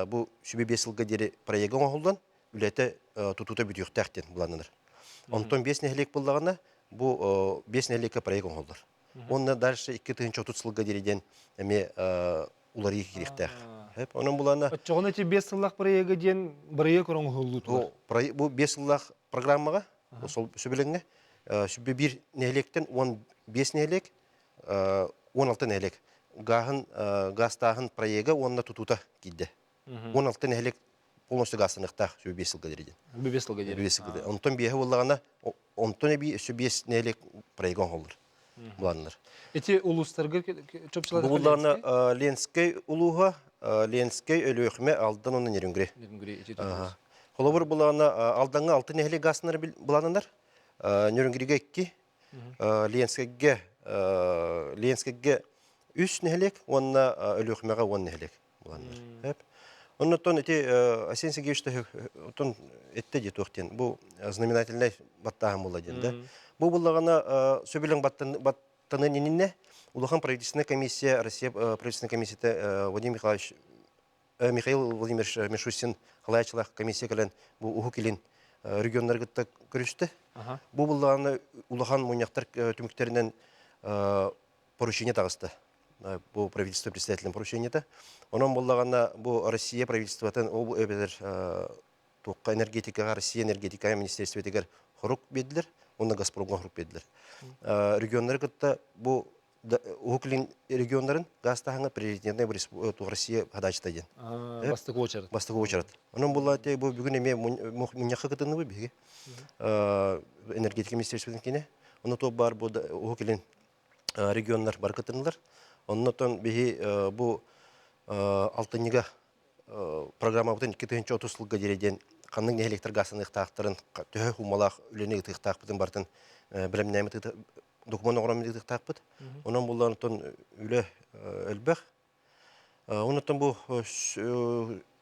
бу сүбе 5 жылга дере проект оңголдан үлете тутута бүтүктәктен буланандар. Онтон 5 нелек буллагана бу 5 нелекке проект оңголдар. Онна дальше 2-30 жылга дериден эме улары кирихтер. Хеп, онун булана. Чогон эти 5 жыллак проектке ден проект оңголду. Бу 5 жыллак программага сол сөбөлөнгө сүбе 1 нелектен 15 нелек 16 нелек гастагын проектке онна тутута кидде. 16 нелек полностью гасыныкта сүбе 5 жылга дериден. 5 жылга дериден. Онтон бие буллагана онтон би сүбе 5 нелек проект оңголду. Буланнар. Эти улустарга чөпчүлөр буларна Ленский улуга, Ленский өлөкме алдан оны неренгре. Холобур буларна алданга 6 нелек гасынар буланандар. Неренгреге 2, Ленскийге 3 нелек, онна өлөкмеге 10 нелек буланнар. Хеп. Оннотон эти Асен Сергеевич тон этте де тохтен. Бу знаменательный баттаган буладен, да. Бу буллагана сөбелең баттаны нинне улахан правительственная комиссия, Россия правительственная комиссия Михаил Владимирович Мишустин халайчылар комиссия келен бу ухукилин регионнарга көрүштү. Бу буллагана улахан муньяктар түмүктеринен поручение тагысты. Бу правительство представителем поручениета. Онон буллагана бу Россия правительствотан ол эбелер тукка энергетикага Россия энергетика министерство дегер хорук бедилер, онда Газпромга хорук бедилер. Регионнар кытта бу уклин регионнарын гастаханга приоритетный Россия хадачта ден. Бастыгы очарат. Онон буллате бу бүгүн эме муньякка кытыны бу биге. Энергетика министерствотан кине. Ону то бар бу уклин регионнар бар кытынылар. Оннотон биги бу алтынга программа бутын 2-30 жылга дереден канның электр газын ыктактырын төхө хумалак үлөнө ыктактын бартын билемнеме документ огромный ыктакпыт. Онон буллантон үлө элбек. Оннотон бу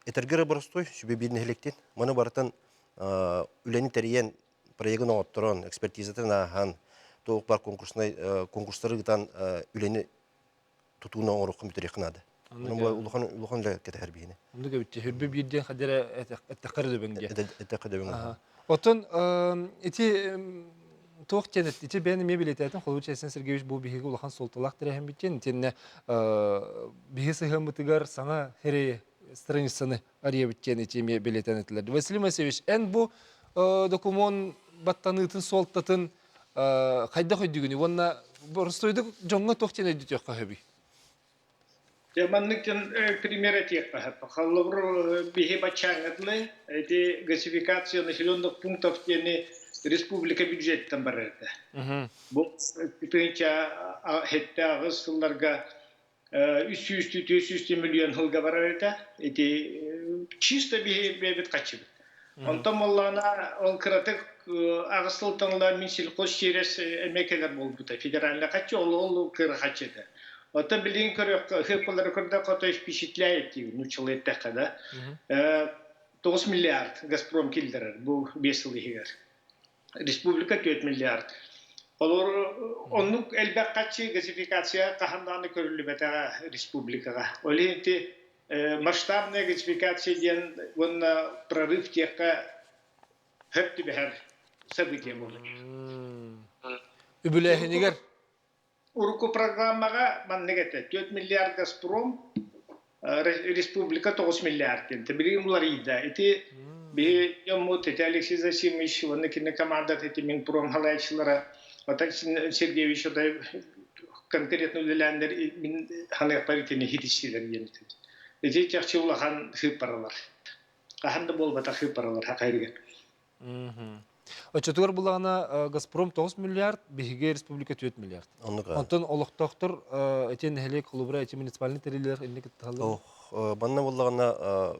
этергер борстой сүбе бирин электен. Маны бартын үлөнү териен проектын отторон экспертизатын ахан тоок бар конкурстарыгытан үлөнү тутууна орукун бүтүрөк кынады. Улухан ла кетер бийне. Мунду гөбүттү хүрбү бирден хадера эттекер дөбөңге. Эттекер дөбөңге. Отон эти тохтенет эти бени мебилететин Холович Асен Сергеевич бу биги улахан солталак терехем биттен тенне биги сыгымытыгар саңа хере страницаны ария биттен эти мебилетенетлер. Василий Васильевич, эн бу документ баттаныйтын солтатын кайда койдугуну вонна борстойдук жоңго тохтенет дитек кахеби. Манныктен пример этих халловру биги бачаңатлы эти газификация населенных пунктов тене республика бюджеттен барырды. Бу тынча хеттагы сылларга 300 миллион хылга барырды. Эти чисто биги бебет качып. Онтон моллана ол кратык агысылтаңлар минсилхоз через эмекелер болду. Федеральный качы ол кыр качыды. Это билин көрөк хыпылары көрдө кото впечатляет, ну человек да. 9 миллиард Газпром килдерер бу 5 жыл егер. Республика 4 миллиард. Олар оннук элбек качы газификация каханданы көрүлүбетага республикага. Олинти масштабная газификация ден онна прорыв техка хөптү бер событие болду. Үбүлэхинигер Урку программага маннегете 4 миллиард Газпром республика 9 миллиард кенте. Билим булар ида. Эти би ямут эти Алексей Засимович вон кине команда эти Минпром халайчылары Отак Сергеевич одай конкретно үлеләндер мин халык паритене хитишилер янты. Эти чакчы улахан хыпаралар. Каханды болбата хыпаралар хакайрыга. Очотугар булагана Газпром 9 миллиард, биһиге республика 4 миллиард. Онтон олохтоктор этен хелек клубра эти муниципальный терилер инде кетталды. Банна булагана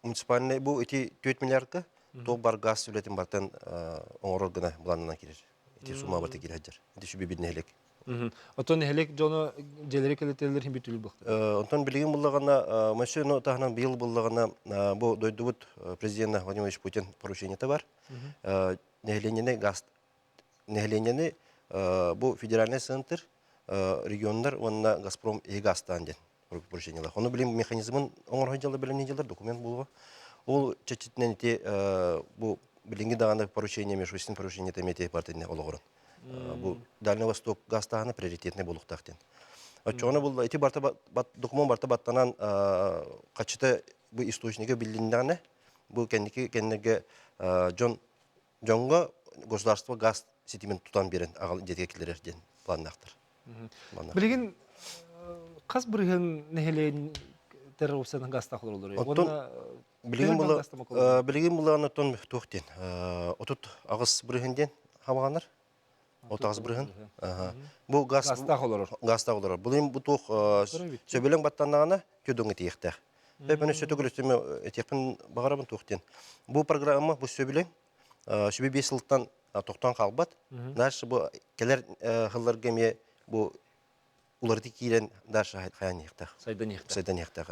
муниципальный бу эти 4 миллиардка то бар газ үлетин бартан оңорор гына буланына кирер. Эти сумма барта кирер. Эти шүбе бидне хелек. Отон хелек жоно желерек элетелер хим битүл бакты. Онтон билген булагана машина тахынан быйыл булагана бу дойдубут президент Владимир Путин поручение бар. Нехленене газ нехленене бу федеральный центр региондар онна Газпром и газтан ден поручениелар. Оны билем механизмын оңор жолда билем жылдар документ булга. Ол чечитнен те бу билинги даганы поручение межвестин поручение темете партийне ологорун. Бу Дальний Восток газтаны приоритетный булуктактен. Очоны бул эти барта документ барта баттанан качыта бу источниги билинданы бу кеннеге Джонго государство газ сетимен тутан берен агал жетекчилерден планнактыр. Билген кас бирген нехелен террорсен газта кылылыр. Онда билген буланы тон токтен. Отут агыс биргенден хабаганар. Отагыз бирген. Бу газта кылылыр. Газта кылылыр. Бул эми бу тох сөбөлөң баттанагана көдөңө тиектер. Бепене сөтөгөлөстүмө этепин багарабын токтен. Бу программа бу сөбөлөң шүбе 5 жылдан тоқтан қалбат. Дальше бу келер хылларга ме бу уларды кирен дальше хаян яктак. Сайдан яктак.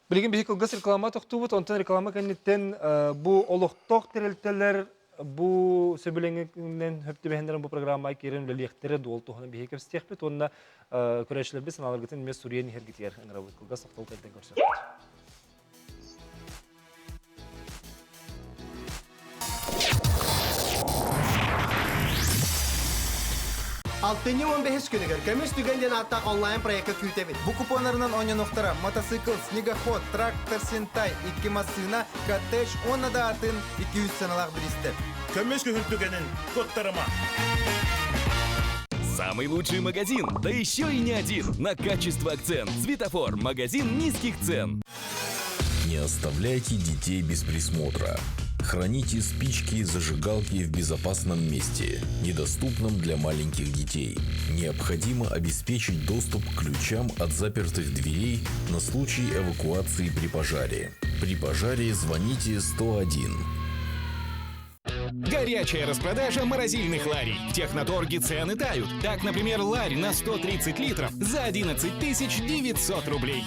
Билген бихик газ реклама токтубут, онтон реклама кеннеттен бу олохток терелтелер бу сөбөлөңнен хөптү бехендерин бу программага кирен лелектери долтугуна бихик стехпет, онда көрөчлөр биз аналаргытын мес Сурияны хергитер ыңрабыт газ токтолтен көрсөт. Алтыны 15 күнігер көміс түгенден аттақ онлайн проекты күйтебет. Бұ купонарынан ойнануқтара мотоцикл, снегоход, трактор, сентай, 2 машина, коттедж, онна да атын 200 саналақ білістер. Көміс күнтүгенін коттарыма. Самый лучший магазин, да еще и не один. На качество акцент. Светофор. Магазин низких цен. Не оставляйте детей без присмотра. Храните спички и зажигалки в безопасном месте, недоступном для маленьких детей. Необходимо обеспечить доступ к ключам от запертых дверей на случай эвакуации при пожаре. При пожаре звоните 101. Горячая распродажа морозильных ларей. В Техноторге цены тают. Так, например, ларь на 130 литров за 11 900 рублей.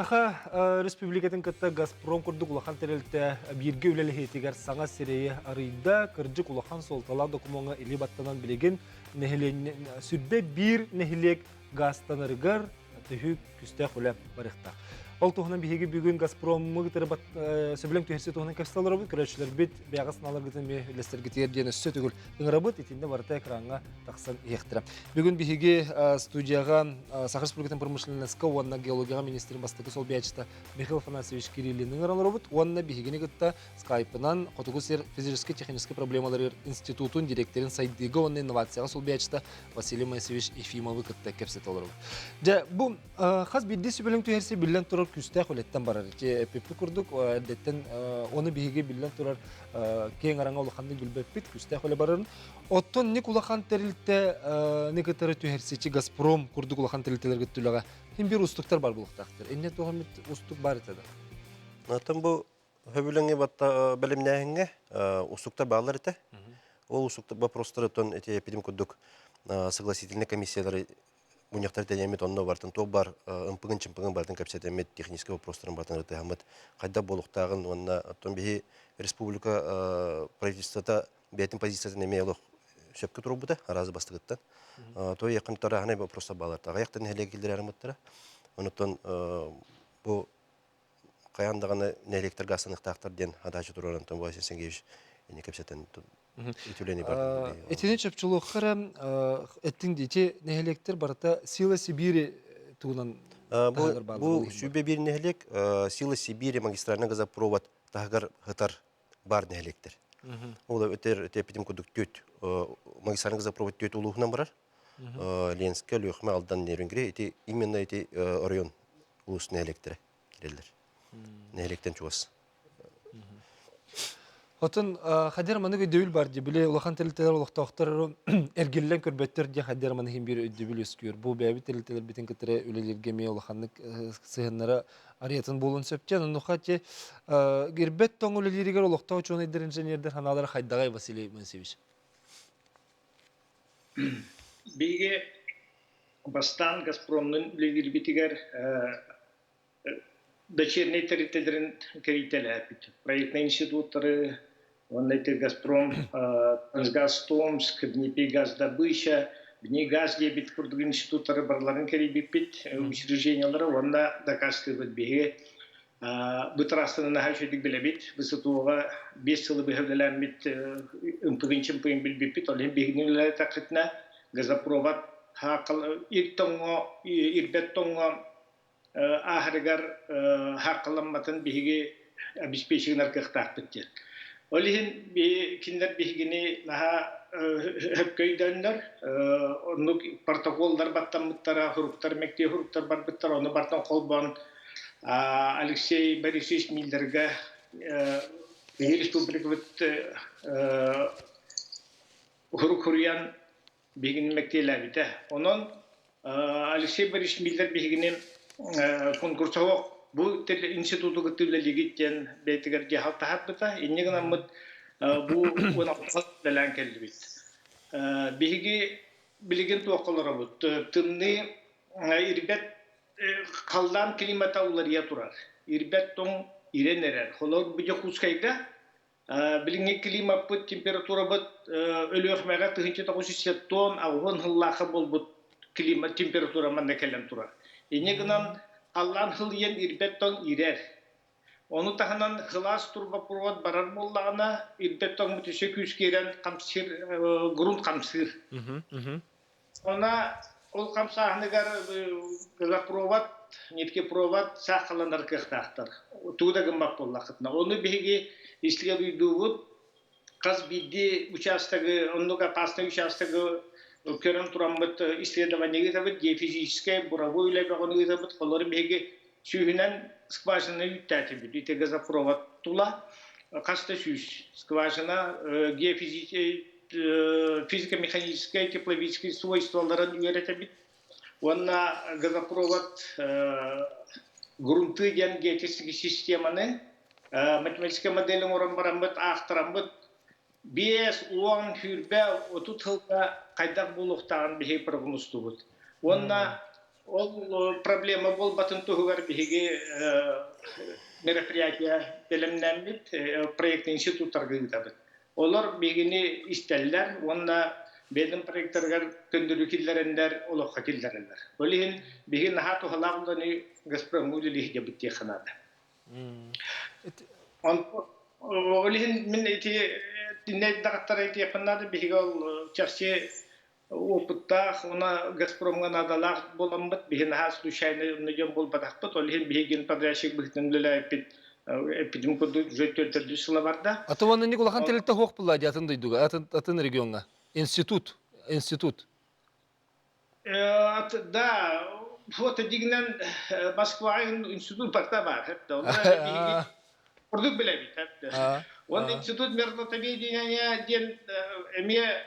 Саха республикатын кытта Газпром курдук улахан терелте бирге үлеле хетигер саңа сирeye арыйда кыржык улахан солтала докумонга или баттанан билеген нехилен сүрбе бир нехилек газтаныргар төһү күстә хулап барыкта. Ол туһунан биһиги бүгүн Газпроммы гытыр сөбөлөң төһөрсө туһунан капиталлар бит көрөчлөр бит бягас налар гытын ме лестер гытер диен өссө түгүл. Ыңырабыт итинде барта экранга таксан ихтира. Бүгүн биһиги студияга Саха Республикатын промышленностька уанна геология министры бастыгы сол биячта Михаил Афанасьевич Кириллин ыңыранробут уанна биһигини гытта скайпынан Котугусер физический технический проблемалар институтун директорын сайдыга уанна инновацияга сол биячта Василий Моисеевич Ефимов гытта кепсет олору. Ja bu has bildi sübülün tühersi billen turar küste xuletten barar. Ki pepi kurduk detten onu bihigi billen turar keң aranga ulaqandı bilbepit küste xule bararın. Otton ne kulaqan terilte ne kadar tühersi ki Gazprom kurduk ulaqan terilteler gittilaga. Hem bir ustuklar bar buluqtaqtır. Enne toğamit ustuk bar etada. Natın bu höbülüngü batta bilimnähingä ustukta bağlar ete. Ол усукта вопростары тон эти эпидем кудук согласительные комиссиялары муньяктар тенемет онно бартын то бар ымпыгын чымпыгын бартын капсетемет технический вопростарын бартын рыты хамат кайда болуктагын онна тон бихи республика правительството бетин позициясын эмелох сөпкө турбута аразы бастыгыттан то якын тараханы вопроса балар тагаяктан хелегилдер армыттара онутон бу каяндаганы нелектер гасыныктактар ден адачы тураран тон Василий Сергеевич не капсетен итүлени бар. Этинен чөпчүлүккара эттин дите нехелектер барата Сила Сибири туунан бу сүбе бир нехелек Сила Сибири магистральный газопровод тагар хытар бар нехелектер. Ол өтер эпидем кудук төт магистральный газопровод төт улугунан барар. Ленскке Лёхме алдан нерингре эти именно эти район улус нехелектери кирелер. Нехелектен чугас. Отын хадер маны дөйүл бар ди биле улахан телтелер улактактар эргиллен көрбөттөр ди хадер маны хим бир өдөбүл өскөр. Бу бәби телтелер битен кетере үлелерге ме улаханнык сыгыннары ариятын болун сөптен нухати гербет тоңулелеригер улактау үчүн эдер инженердер ханалар хайдагай Василий Моисеевич. Биге бастан Газпромдун үлелербитигер дочерние территории керителя, проектные институты, Газпром, Трансгаз Томск, Днепргаздобыча, Бнегаз дебит курдук институттары барларын керебиппит учреждениялары, онда доказывает беге бытырастыны нахайшедик билебит, высотуға 5 жылы бігевделен бит ымпыгын-чымпыгын билбиппит, олен бегінілері тақытына газопровод ирбеттоңға ахыргар хақыланматын биһиги обеспечигнар кыхтаакпыттер. Олихин киндер биһигини наха хөпкөйдөндөр оннук протоколдар баттаммыттара хуруктар мекте хуруктар барбыттар оны бартан колбон Алексей Борисович Мильдерге республикабыт хурук хуруян биһигини мектелебите. Онон Алексей Борисович Мильдер биһигини конкурсовок бу институту гытыллыгиттен бетигер жахалтахатта иннигнамыт бу унапсаллан келбит биги билген туакалара бут тымны ирбет калдан климатаулар я турар ирбет том иренерер холор бije кускайда билген климат бут температура бут өлөхмәгә 997 тонн агын хыллахы болбут климат температура манда келем турар Инегнан Аллан хыльен ирбеттон ирер. Onu tahanan hılas turba purvat barar bollağına irbettон mütüşe küskeren kamsir, grunt kamsir. Ona ol kamsahınıgar gazaprovat, netke provat sağlanar kıhtağıtır. Tuğda gımmak bollağıtına. Onu bihigi isliye duyduğu kaz biddi uçastığı, onluğa pasta uçastığı Körüm turamıt исследование гитабыт геофизическое буровой лебегоны гитабыт колоры беги сүйүнен скважина үттәти бит. Ите газопровод тула каста сүйүс. Скважина физико-механическое тепловические свойстволарын үйрәтә бит. Онна газопровод грунты ден геотехнический системаны математический моделин оран барамыт ахтарамыт Бес уан хүрбе отут хылга кайдак булуктаган бихи прогнозтубут. Онна ол проблема бол батын тугар бихиги мероприятия белемнәмбит проект институттар гыйтабыт. Олар бигини истелләр, онна Benim proyektörler köndürü killerender, olokha killerender. Olihin bihin hatu halağımdanı Gazprom ulilihi jabıttiye khanada. Olihin min iti dinle dağıtlara iti yakınlarda bihi ol çarşı опытта ona Gazprom'ga nadalar bolambat bihin has düşayını nöjem bolbatakpat olihin bihi gen padraşık bıhtımlıla epidim kodu jötöltörlü sıla barda. Атованны никулахан телетте хоқ булла диатын дойдуга, атын регионга. Институт. Да, вот дигнен Москваның институт барда бар. Хәтта Продукт беле бит. Он институт миротоведения ден эме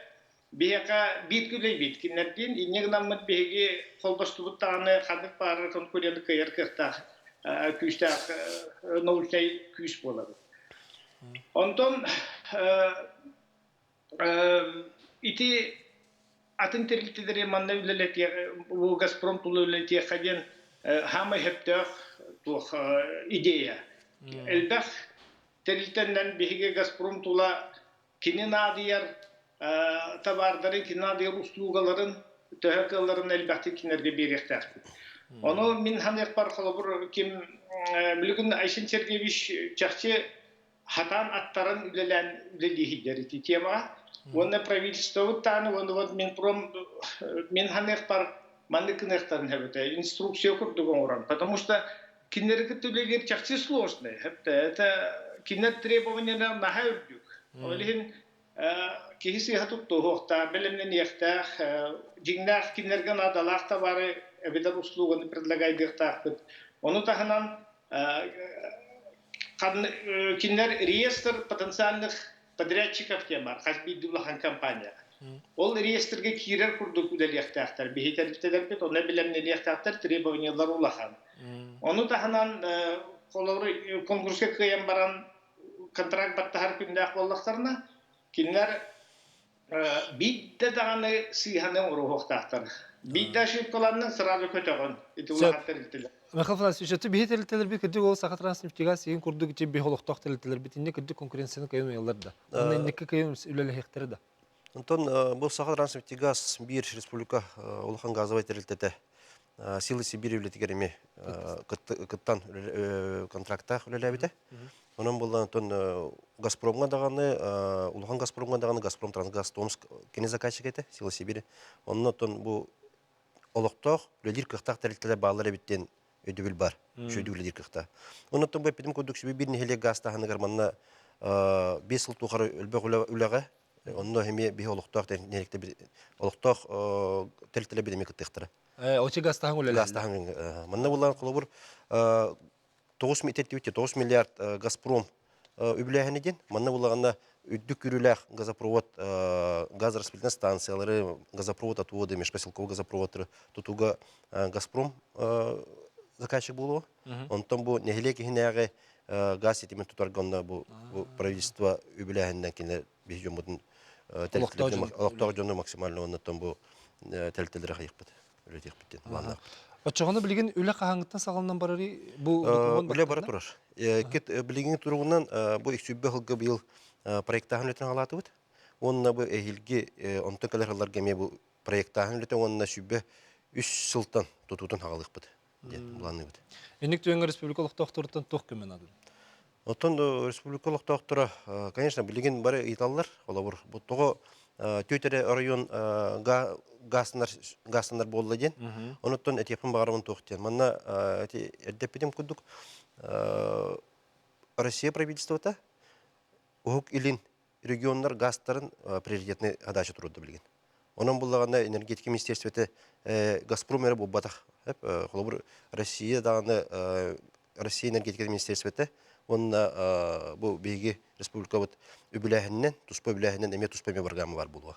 бияка бит күлей бит. Кинердин инегнаммыт беге колбаштубуттаганы хадык бары тон көрелик яркырта күчтак научный күч болады. Онтон ити атын терилтедери манна үлелет бу Газпром тулулет яхаден хама хептах тух идея. Элбах терилтенден биге Газпром тула киненадияр табардары киненадияр услугаларын төһәкәлләрен элбахты кинерге беректәр. Onu min hanık par xalabur kim bilgin Ayşin Sergeyevich çaxçı hatan attarın ülelen ülelihidleri tema. Onu правительство tane onu min prom min hanık par manıkınıktarın hepte instruksiya kurduk oran. Потому что кинерге төлегер çaxçı сложно. Hepte это кинер требования на хайрдюк. Олин кихиси хатук тоохта белемнен яхта жиңнах кинерге надалах табары эбидер услуганы предлагает диртахпыт. Оны таханан кинер реестр потенциальных подрядчиков темар, хасбидулахан компания. Ол реестрге кирер курдук үдәлияхтахтар, бихетелифтелер бит, оны билемнелияхтахтар требованиялар улахан. Оны таханан конкурска кыян баран контракт баттахар күндәк боллактарына кинер бидде даганы сыйханы урухтахтар. Биддашып каланның сразу көтөгөн. Михаил Фанасьевич, ты бихетелер бит кырдык ол сахат транснефтегаз еген курдук ичи бихолокток телетелер бит инде кырдык конкуренцияны кайын уялларда. Аны иннеке кайын үлеле хектерде. Антон, бу сахат транснефтегаз бир республика улахан газовый телетете Силы Сибири үлетигереме кыттан контракта үлеле бите. Onun buldan ton Газпромга даганы, улахан Газпромга даганы Газпром Трансгаз Томск кене заказчик эте, Сила Сибири. Онно тон бу олоктох ледир кыхтак терилтеле баалары биттен өдөбүл бар. Шөйдү ледир кыхта. Онно тон бу пидим кодук шүбү бир нехеле газ таханы гарманна 5 жыл тухары өлбөк үлөгө. Онно хеме би олоктох неликте бир олоктох терилтеле бидеме кыттыктыра. Очи газ таханы үлеле. Газ таханы. Манна булан кулубур 9 миллиард Газпром үбіләхінеден, манна бұлағанда үддік үріләқ газопровод, газ распределительной станциялары, газопровод отводы, межпоселковый газопровод тұтуға Газпром заказчик болуы. Онтан бұл нехелек ехінәғі газ етемен тұтарғанда бұл правительство үбіләхінен келер бейжен бұдың олықтағы жоны максимально оннан бұл тәлітелері қайықпыды, өлеті еқпіттен. Очоғаны білген үлі қағаңыттан сағалынан барары бұл документ үлі бара тұрар. Кет білген тұрғынан бұл үксүбі ғылғы бұл проекттағын өтін алаты бұд. Онына бұл әйілге онтын кәлер ғылар кәме бұл проекттағын өтін онына сүбі 3 сылтан тұтудың ағалық бұд. Енік түйенгі республикалық тоқтырыттан тоқ көмен ады? Оттан республикалық тоқтыра, конечно, білген бары италылар. Ола бұр. Бұл тоғы төйтері район газсындар болды ден. Оныттан әтепін бағарымын тоқтен. Манна әрдеппедем күдік Россия правительствота оғық илин регионлар газтарын приоритетный адачы тұрды білген. Онын бұлағанда энергетика министерстветі Газпром әрі бұл батақ. Россия энергетика министерстветі онына бұл бейге республика үбіләхіннен, тұспа үбіләхіннен әме тұспа әме барғамы бар бұлға.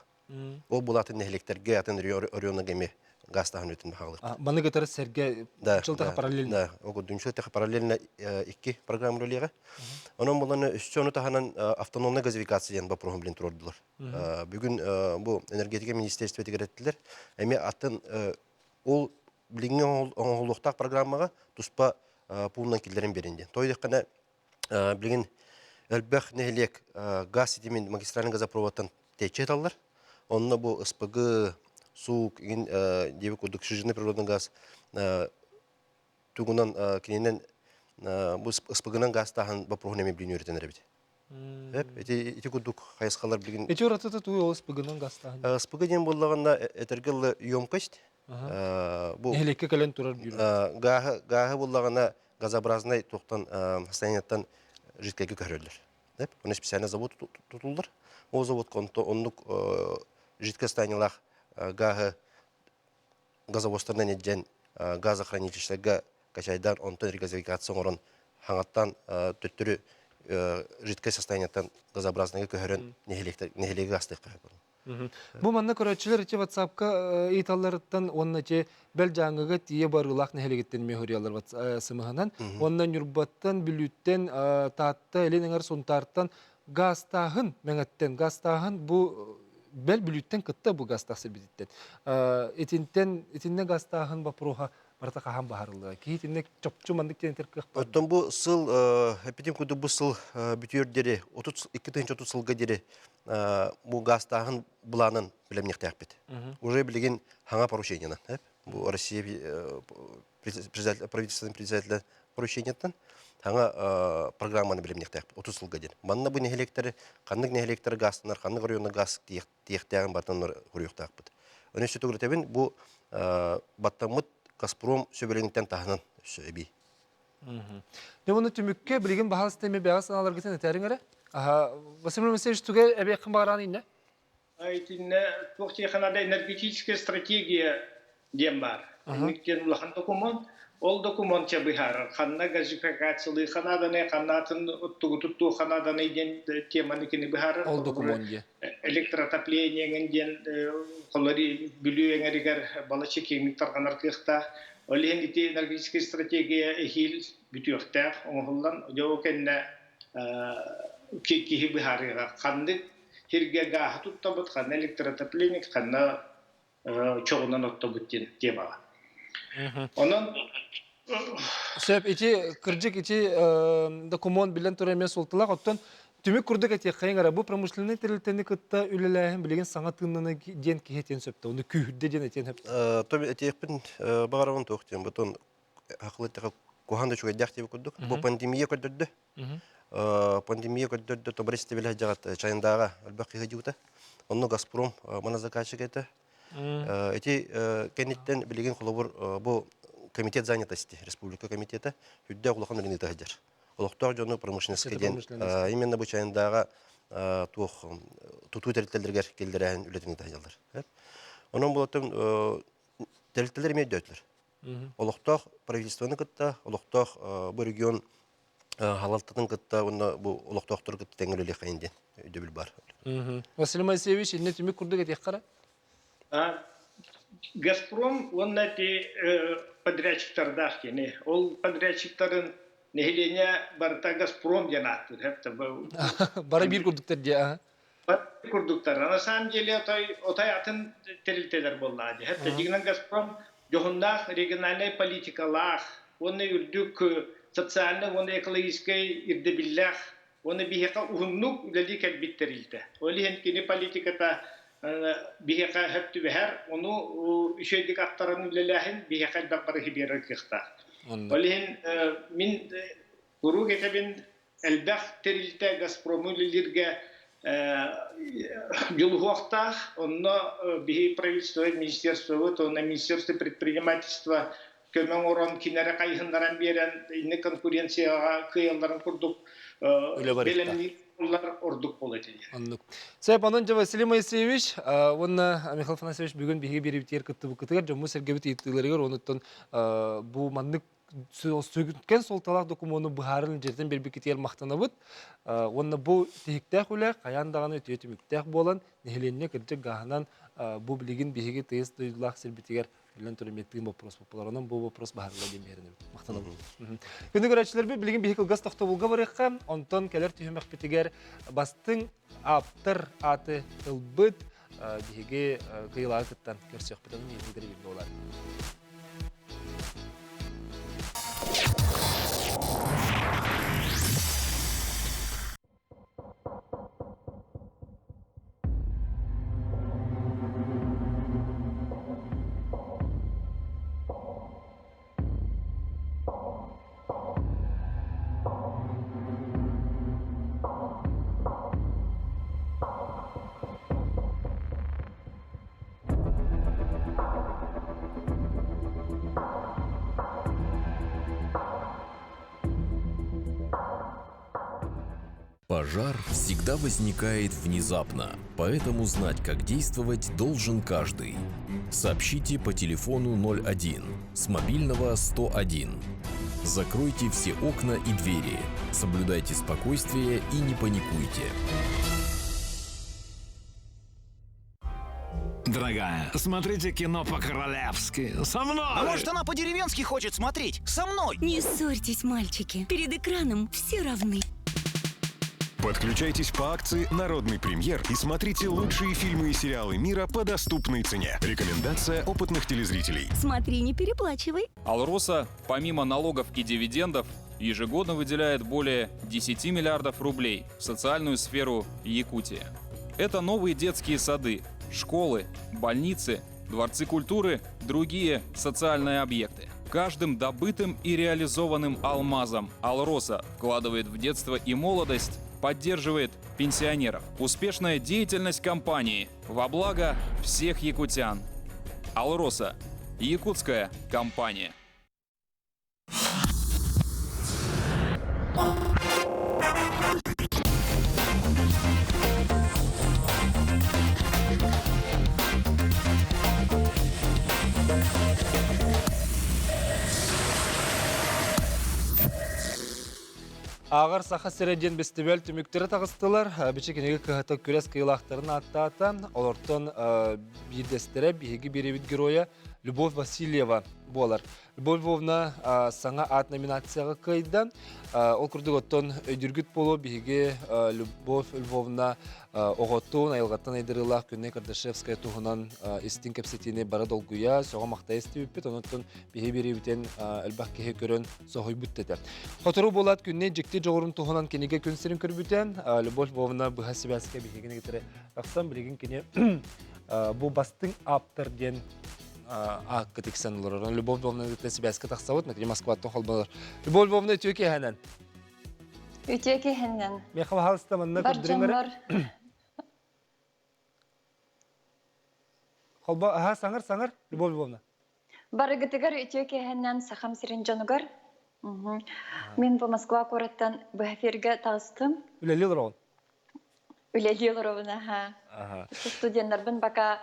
Ол бұлатын нәхелектерге атын районна кеме газ тағын өтін бағалық. Баны көтәрі сәрге жылтаға параллельно? Да, оғы дүншілтіға параллельно 2 программ рөлеға. Оның бұланы үсті оны тағынан автономный газификациян ба программ білін тұрдылар. Бүгін бұл энергетика министерстве тегереттілер. Әме атын ол білінген оңғылықтақ программаға тұспа пулынан келдерін берінде. Тойдық қана білген әлбәқ нәхелек газ етемен магистральный газопроводтан течет алылар. Онна бу СПГ, сук, деби курдук шижный природный газ, тугунан киненен бу СПГ-нан газ тахан бапрохун эме билин үйрөтенер бит. Эти курдук хайскалар билин. Эти уратыты туй ол СПГ-нан газ тахан. СПГ ден боллаганда этергел емкость. Бу Нехлекке кален турар бирүү. Гахы боллагана газообразный тоқтан состояниятан жидкеге көрөлөр. Деп, оны специальный завод тутулдыр. О завод оннук жидкое состояниялах гахы газовоздарынан эджен газохранилищеге качайдан онтон регазификация орон хаңаттан төттүрү жидкое состояниятан газообразныйга көрөн нехелеге астык. Бу манна көрөчүлөр ичи WhatsApp-ка италларыттан онна че бел жаңыга тие барылак нехелегеттен мехориялар сымыгынан оннан юрбаттан билүттен таатта эленеңер сунтарттан гастахын меңеттен гастахын бу бел билүттен кытта бу гастахсы бититтен этинне гастахын бапроха барта кахан баарылы киитинне чопчу мандык тентеркы оттон бу сыл эпидем куду бу сыл бүтүрдери 32-30 сылга дери бу гастахын буланын билемнектек бит уже билген хаңа поручениянан бу Россия правительственный председатель поручениятан хаңа программаны билемнектек 30 сылга дери манна бу нехелектери кандык нехелектери гастынар кандык районда газ тиектеген бартан хуруюктак бит өнөсү тугуртебин бу баттамыт Газпром сөбелеңден тахынан сөби. Ne bunu tümükke bilgin bahar sistemi beyaz analar gitsen eteringere. Василий Моисеевич туге эбекин бараны инне? Айтинне Канада энергетическая стратегия дем бар. Никтен улахан документ. Ол документ чабыхар. Ханна газификациялы Канаданы канатын тугутутту Канаданы ден теманы кини бихар. Ол документ де. Электроотопление ден колори билүүеңеригер балачы кемиктар канартыкта. Олен ити энергетическая стратегия хил бүтүктә оңгылдан жокенне кихи бихарга канды хирге га туттабыт кан электроотопление канна чогунан оттобуттен тема. Онан Сөп ити кыржык ити документ билен тура эмес ултылак оттон түмүк курдук эти кайыңара бу промышленный тирилтени кытта үлеләһин билген саңа тыннаны ден кихетен сөптө уну күйүддө ден этен хөп то этепин багаравын токтен бутон акылыта коханда чуга дактеп курдук бу пандемия көддөрдү пандемия көддөрдү то биристе биле жагат чайындага албакы хажута онну Газпром мана заказчик эти кенеттен билген холобур бу комитет занятости республика комитета үддө кулакан билген тахажар олоктор жону промышленность ден именно бу чайындага туту терителдерге келдерен үлетин тахажалдар онун болотун терителдер медөтлөр олоктор правительственный кытта олоктор бу регион халалтын кытта бу олоктор кытта теңелеле кайынден өдөбүл бар. Василий Моисеевич инне түмүк курдук этек кара? Газпром он эти подрядчиктардах кене. Ол подрядчиктарын нехиления барта Газпром жанаттыр. Бары бир курдуктар же. Бары курдуктар. На самом деле отай атын терилтелер боллады. Хәтта дигнен Газпром жохундах региональный политикалах, он үрдүк социальный, он экологический ирдебиллах, он бихека ухуннук үлели кәлбиттерилді. Олиһен кини политиката бихека хөптү бәһәр, оны үшөйдік аттарын үлеләһин бихека бақпары хиберер кыхта. Олиһен мин уруг етебин әлбәх терилді Газпрому үлелерге Юлгохта, онно бихи правительство, министерство, то на министерство предпринимательства көмөн орон кинере кайхындаран берен инне конкуренцияга кыялларын курдук белемни улар ордук болот эди. Аннык. Сәп анан Василий Моисеевич, онна Михаил Афанасьевич бүгүн биги берип тер кытты бу кытыгар жому сергебит иттилерге онуттан бу мандык сөгүткөн солталак документу баарын жерден бербек кетер мактанабыт. Онна бу тихиктек үле каяндаганы өтөтүмүктек болан нехеленне кыржык гаханан бу билигин биги тез дуйлак сербитигер билен төрөметтиги вопрос популарынан бу вопрос баарыла демерин мактанабыт. Күндү көрөчүлөр билигин биги газ токтобулга барыкка онтон келер түймөк битигер бастың аптыр аты ылбыт биги кыйлагыттан көрсөк битен нелдер болар. Пожар всегда возникает внезапно, поэтому знать, как действовать, должен каждый. Сообщите по телефону 01, с мобильного 101. Закройте все окна и двери, соблюдайте спокойствие и не паникуйте. Дорогая, смотрите кино по-королевски. Со мной! А может, она по-деревенски хочет смотреть? Со мной! Не ссорьтесь, мальчики. Перед экраном все равны. Подключайтесь по акции «Народный премьер» и смотрите лучшие фильмы и сериалы мира по доступной цене. Рекомендация опытных телезрителей. Смотри, не переплачивай. «Алроса» помимо налогов и дивидендов ежегодно выделяет более 10 миллиардов рублей в социальную сферу Якутии. Это новые детские сады, школы, больницы, дворцы культуры, другие социальные объекты. Каждым добытым и реализованным алмазом «Алроса» вкладывает в детство и молодость, поддерживает пенсионеров. Успешная деятельность компании во благо всех якутян. «Алроса» – якутская компания. Ағар саха середен бестебел түміктері тағыстылар. Бічекенеге кығыта көрес қиылақтарын аттата. Олортон бейдестері бейгі беревит героя Любовь Васильева болар. Любовь Львовна саңа ат номинацияға қайда. Ол күрдік оттон өйдіргіт болу бейге Любовь Львовна оғыттуын айылғаттан айдырылақ күнне Кардашевская туғынан істін кәпсетіне бары долгуя, соға мақта есті өппет, оныттон бейге беревитен әлбақ кеге көрін соғой бүттеті. Хотыру болат күнне жекте жоғырын туғынан кенеге күнсерін көрбітен, Любовь Львовна бұға себәсіке бейгені кетірі тақсан білеген кене бұл бастың аптыр ден аққы тексен олар. Любовь Львовна себәсіке тақсауыт, мәкіне Москваттың қолбалар. Любовь Львовна өтеке әнен? Өтеке әнен. Мен қаластаманына көрдіріңгірі? Холба, аха, саңыр, Любовь Львовна. Барыгытыгар өтеке әнен сақам сирен жонугар. Мен по Москва кораттан бұхаферге тағыстым. Үлелі ұлырауын? Үлелі ұлырауын, аха. Студенттарбын бака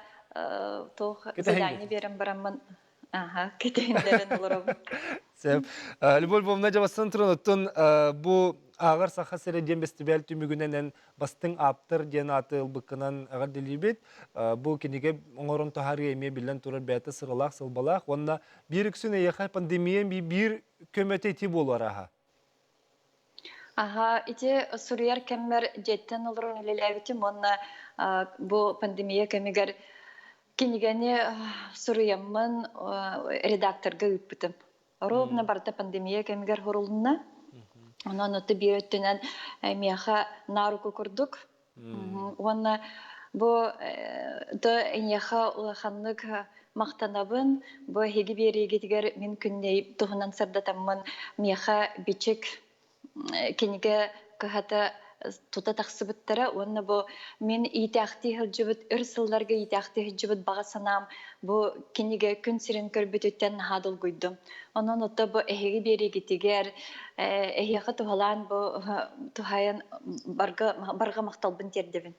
тоқ задание берім барамын. Аха, кетейіндерін ұлырауын. Сәп. Любовь Львовна жабасын тұрын ұттын бұл ағар саха середен бестібәл түмігінен бастың аптыр ден аты ұлбықынан ағар делебет. Бұл кенеге оңырын тұхары еме білін тұрар бәті сырылақ, сылбалақ. Онына бір үксін әйеқай пандемиян бір көмөте еті болуар аға? Аха, ите сурияр кәммер жеттен олырын өлеләбітім. Онына бұл пандемия кәмегер кенегені суриямын редакторға үппітім. Ровно барта пандемия кәмегер хорулына. Онан оты bir öttünen miyaha naruku kurduk. Ona bu da enyaha ulakhanlık maqtanabın bu hegi beri getiger min künney tuğunan sardatamın miyaha biçik kenige kahata tuta taqsıbıttara. Ona bu min iytaqti hıcıbıt ırsıllarga iytaqti hıcıbıt bağasanam bu kenige kün sirin körbütütten hadıl guydum. Onun otta bu ehegi beri getiger ehyağı tuhalan bu tuhayan barga maqtalbın terdebin.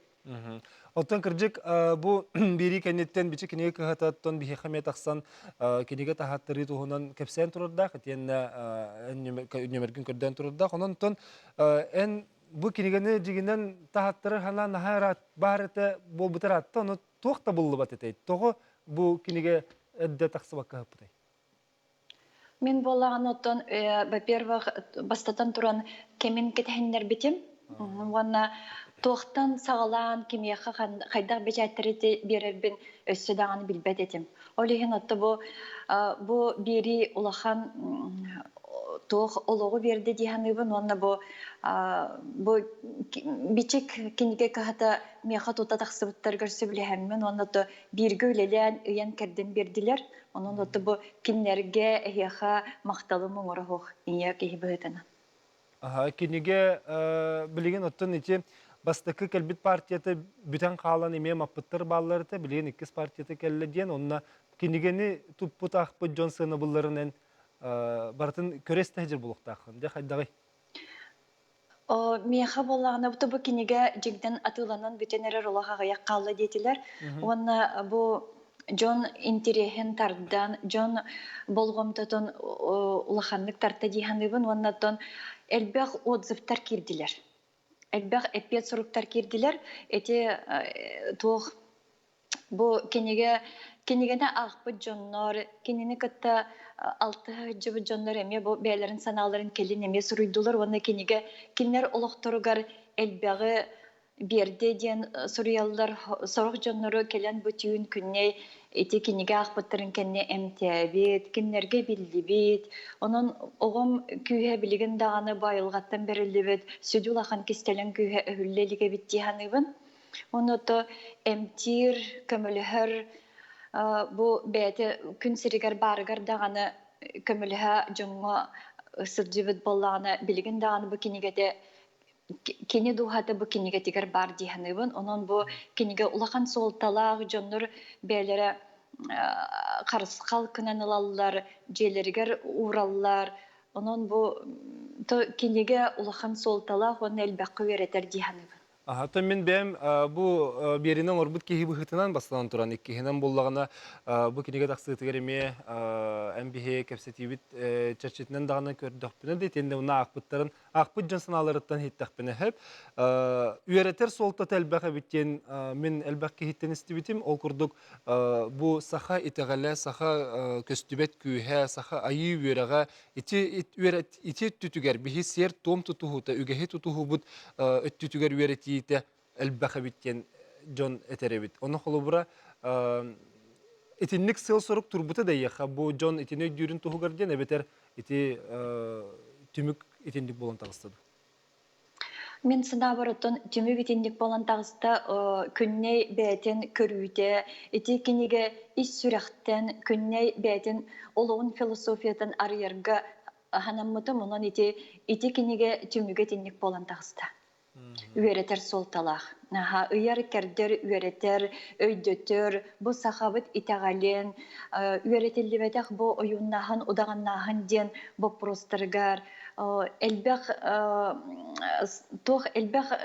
Оттан кыржык бу бери кенеттен бичи кинеге кахататтан бихи хамет ахсан кинеге тахаттыры туһунан кепсен турда хатенна нөмерген көрдөн турда онон эн бу кинегени жигинен тахаттыры хана нахарат барыты болбутаратта ону тохта буллубат этей того бу кинеге эдде тахсыбакка хаптай. Мен боллаган оттон во-первых бастатан туран кемин кетеннер битим. Ванна тоқтан сағалан кемияқа қайдақ бечәттірі берербін өссі дағаны білбәт етім. Олеген отты бұ бері ұлақан тоқ олығы берді дейханыбын, онна бұ бечек кенеге қағата мияқа тота тақсыбыттар көрсі білі әмін, онна да бергі өлелен өйен кәрден берділер, онын отты бұ кенлерге әйеқа мақталымы орағық ие кейі бұғытына. Кенеге білеген оттын ете бастықы кәлбет партияты бүтән қалан еме маппыттыр балларыты білеген иккіз партияты кәлледен, онына кенегені тұппыт ақпыт Джон Сыны бұлларынан бартын көресті әжір бұлықтақын. Де қайдағай? Меха боллағына бұты бұ кенеге жегден атыланын бүтенері ролаға ғаяқ қалды детілер. Онна бұ Джон интерехен тардан, Джон болғымтатын улаханлык тарта дейханыбын, оннаттан әлбәқ отзывтар керділер. Әлбәқ әппет сұруктар керділер. Әте туық бұ кенегені ақпы Джоннар, кенені кітті алты жыбы Джоннар әме бұ бәлерін саналарын келін әме сұруйдылар. Онна кенеге кенер олықтырығар әлбәғі берде ден Суриялылар соруq Джоннары келен бүтүн күнне эти кенеге ақпыттарын кенне әмтәбет, кеннерге билдибет, онын оғым күйе білген дағаны байылғаттан берілдебет, сөдулақан кестелен күйе өһүллеліге биттиханыбын. Оны то әмтир, көміліхір, бұ бәйті күн сиригер барығар дағаны көміліхі жоңға сырдыбыт болағына білген дағаны бұ кенегеде кене духаты бу кенеге тигер бар диханыбын. Онон бу кенеге улахан солталақ жоннор бәлері қарысқал күнанылалар, желергер ураллар. Онон бу кенеге улахан солталақ оны әлбәққы өретер диханыбын. Атын мен бәм бұл берінен орбыт кейі бұғытынан бастан тұран еккейінен боллағына бұл кенеге тақсығы тігереме әмбіге кәпсетейбіт чәрчетінен дағына көрдіқпіні де тенде ұна ақпыттарын ақпыт жан саналарыттан хеттіқпіні әп. Үйеретер солта тәлбәқі біттен мен әлбәқке хеттен істебітім. Ол күрдік бұл сақа итеғалі, сақа көстібет күйе, сақа айы үйереға ите түтігер бігі сер том тұтуғыта, үгеге тұтуғы бұд өттүтігер үйереті әлбәқі біттен Джон әтеребіт. Оны қолы бұра етінлік сыл сұрық тұрбыты да еқа. Бұл Джон етіне дүйрін тұғығарден әбетер еті түмік етіндік болан тағыстады. Мен сына барытын түмік етіндік болан тағыста күнне бәйтін көрүйде, еті кенеге ис сүрәқтен, күнне бәйтін олығын философиятын арыярға ханаммыты мұнан еті кенеге түмік етіндік болан тағыста. Үйеретер солталақ. Үйер кәрдер, үйеретер, өйдөтер, бұл сақабыт итағален, үйеретелдебетек бұл ойыннағын, ұдағаннағын ден бұл простырғар. Әлбәқ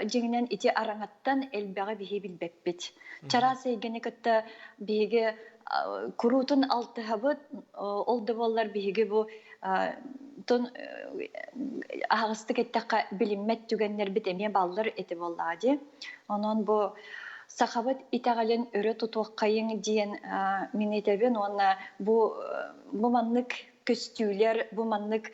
жеңінен ите араңаттан әлбәғі бігі білбәкпет. Чара сейгені күтті бігі күрутын алты ғабыт, олды болар бігі бұл ағысты кеттіққа біліммет түгенлер бітеме баллар еті болады. Онын бұл сақабыт итағален өрі тұтуқ қайың дейін мен етебен, оны бұл маннық көстүйлер, бұл маннық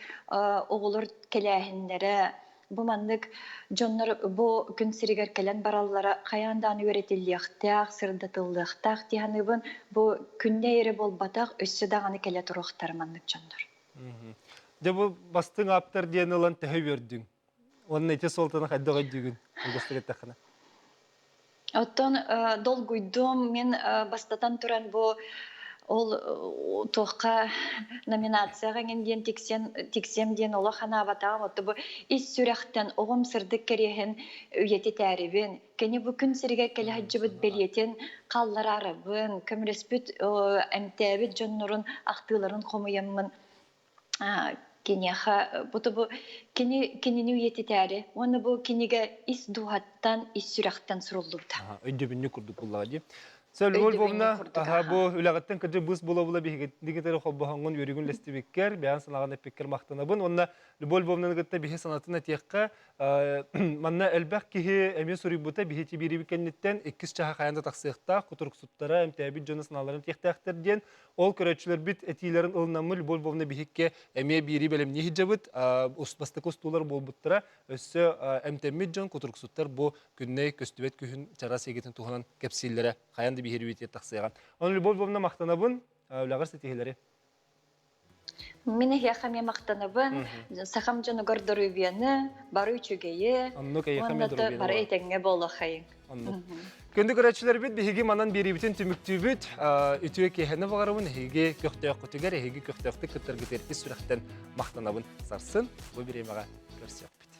оғылыр келәхіндері, бұл маннық жонлар бұл күн сірігер келен баралары қаяндан өретіліқтақ, сырдатылықтақ дейінібін бұл күнне ері бол батақ өссі дағаны келе тұрықтар маннық жонлар. Де бұл бастың аптар дейін олан тәхі өрдің. Оның әте солтаны қайдыға дүгін. Оттан долгуйдым мен бастатан тұран бұл ол тоққа номинацияға генден тексем ден ола қана абатағым отты бұл ис сүрәқтен оғым сырдық кереген үйеті тәрібін. Кені бұл күн сірге келі хаджыбыт белетін қаллар арабын, көміреспіт әмтәбіт жоннырын ақтыларын қомыямын. Кенеха, бұл кенені үйеті тәрі. Оны бұл кенеге ис дұғаттан, ис сүрәқтен сұрылдықты. Өндебінне күрдік бұллаға де. Сәл Львовна, бұл үләғаттен кірді бұз бұла-бұла бігетері қолбағанғын өрігін ләстебеккер, бәян санаған әппеккер мақтанабын. Онына Львовна ғытта бігі санатына текқа манна әлбәқ кеге әме сұрый бұта бігеті бері бікеннеттен 2 чаға қаянда тақсыйықта, құтырық сұттара, әмтәбіт жоны саналарын тектәқтірден, ол көрәтшілер біт әтейлерін ұлынамы Львовна бігекке әме бері бәлем не хиджабыт, бастық ұстулар бол бұттыра, өссі әмтәмет жон құтырық сұттар бұл күнне көстібет күйін чара сегетін туғынан кәпсейлері қаянды бігері өте тақсыйған. Оны Львовна мақтанабын, үләғыр сетегелері. Мен яхаме мақтанабын, сақам жоны көрдірі бені, бары үчігейі, оннаты бары етеңе болы қайын. Көнді көрәтшілер бет, бігеге манан бері бітін түміктүй бет, үтіге кейхені бағарымын, әйге көқтаяқ құтығар, әйге көқтаяқты күттіргі терпес сүрәқтен мақтанабын сарсын, бұл бір емаға көрсек бет.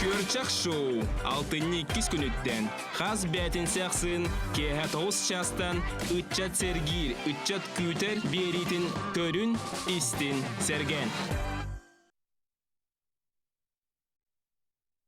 Көрчак шоу. Алтынны 2 күнүттен. Хас бәтин сәқсын. Кеһә 9 частан. Үтчат сергир, үтчат күтер беритин көрүн истин серген.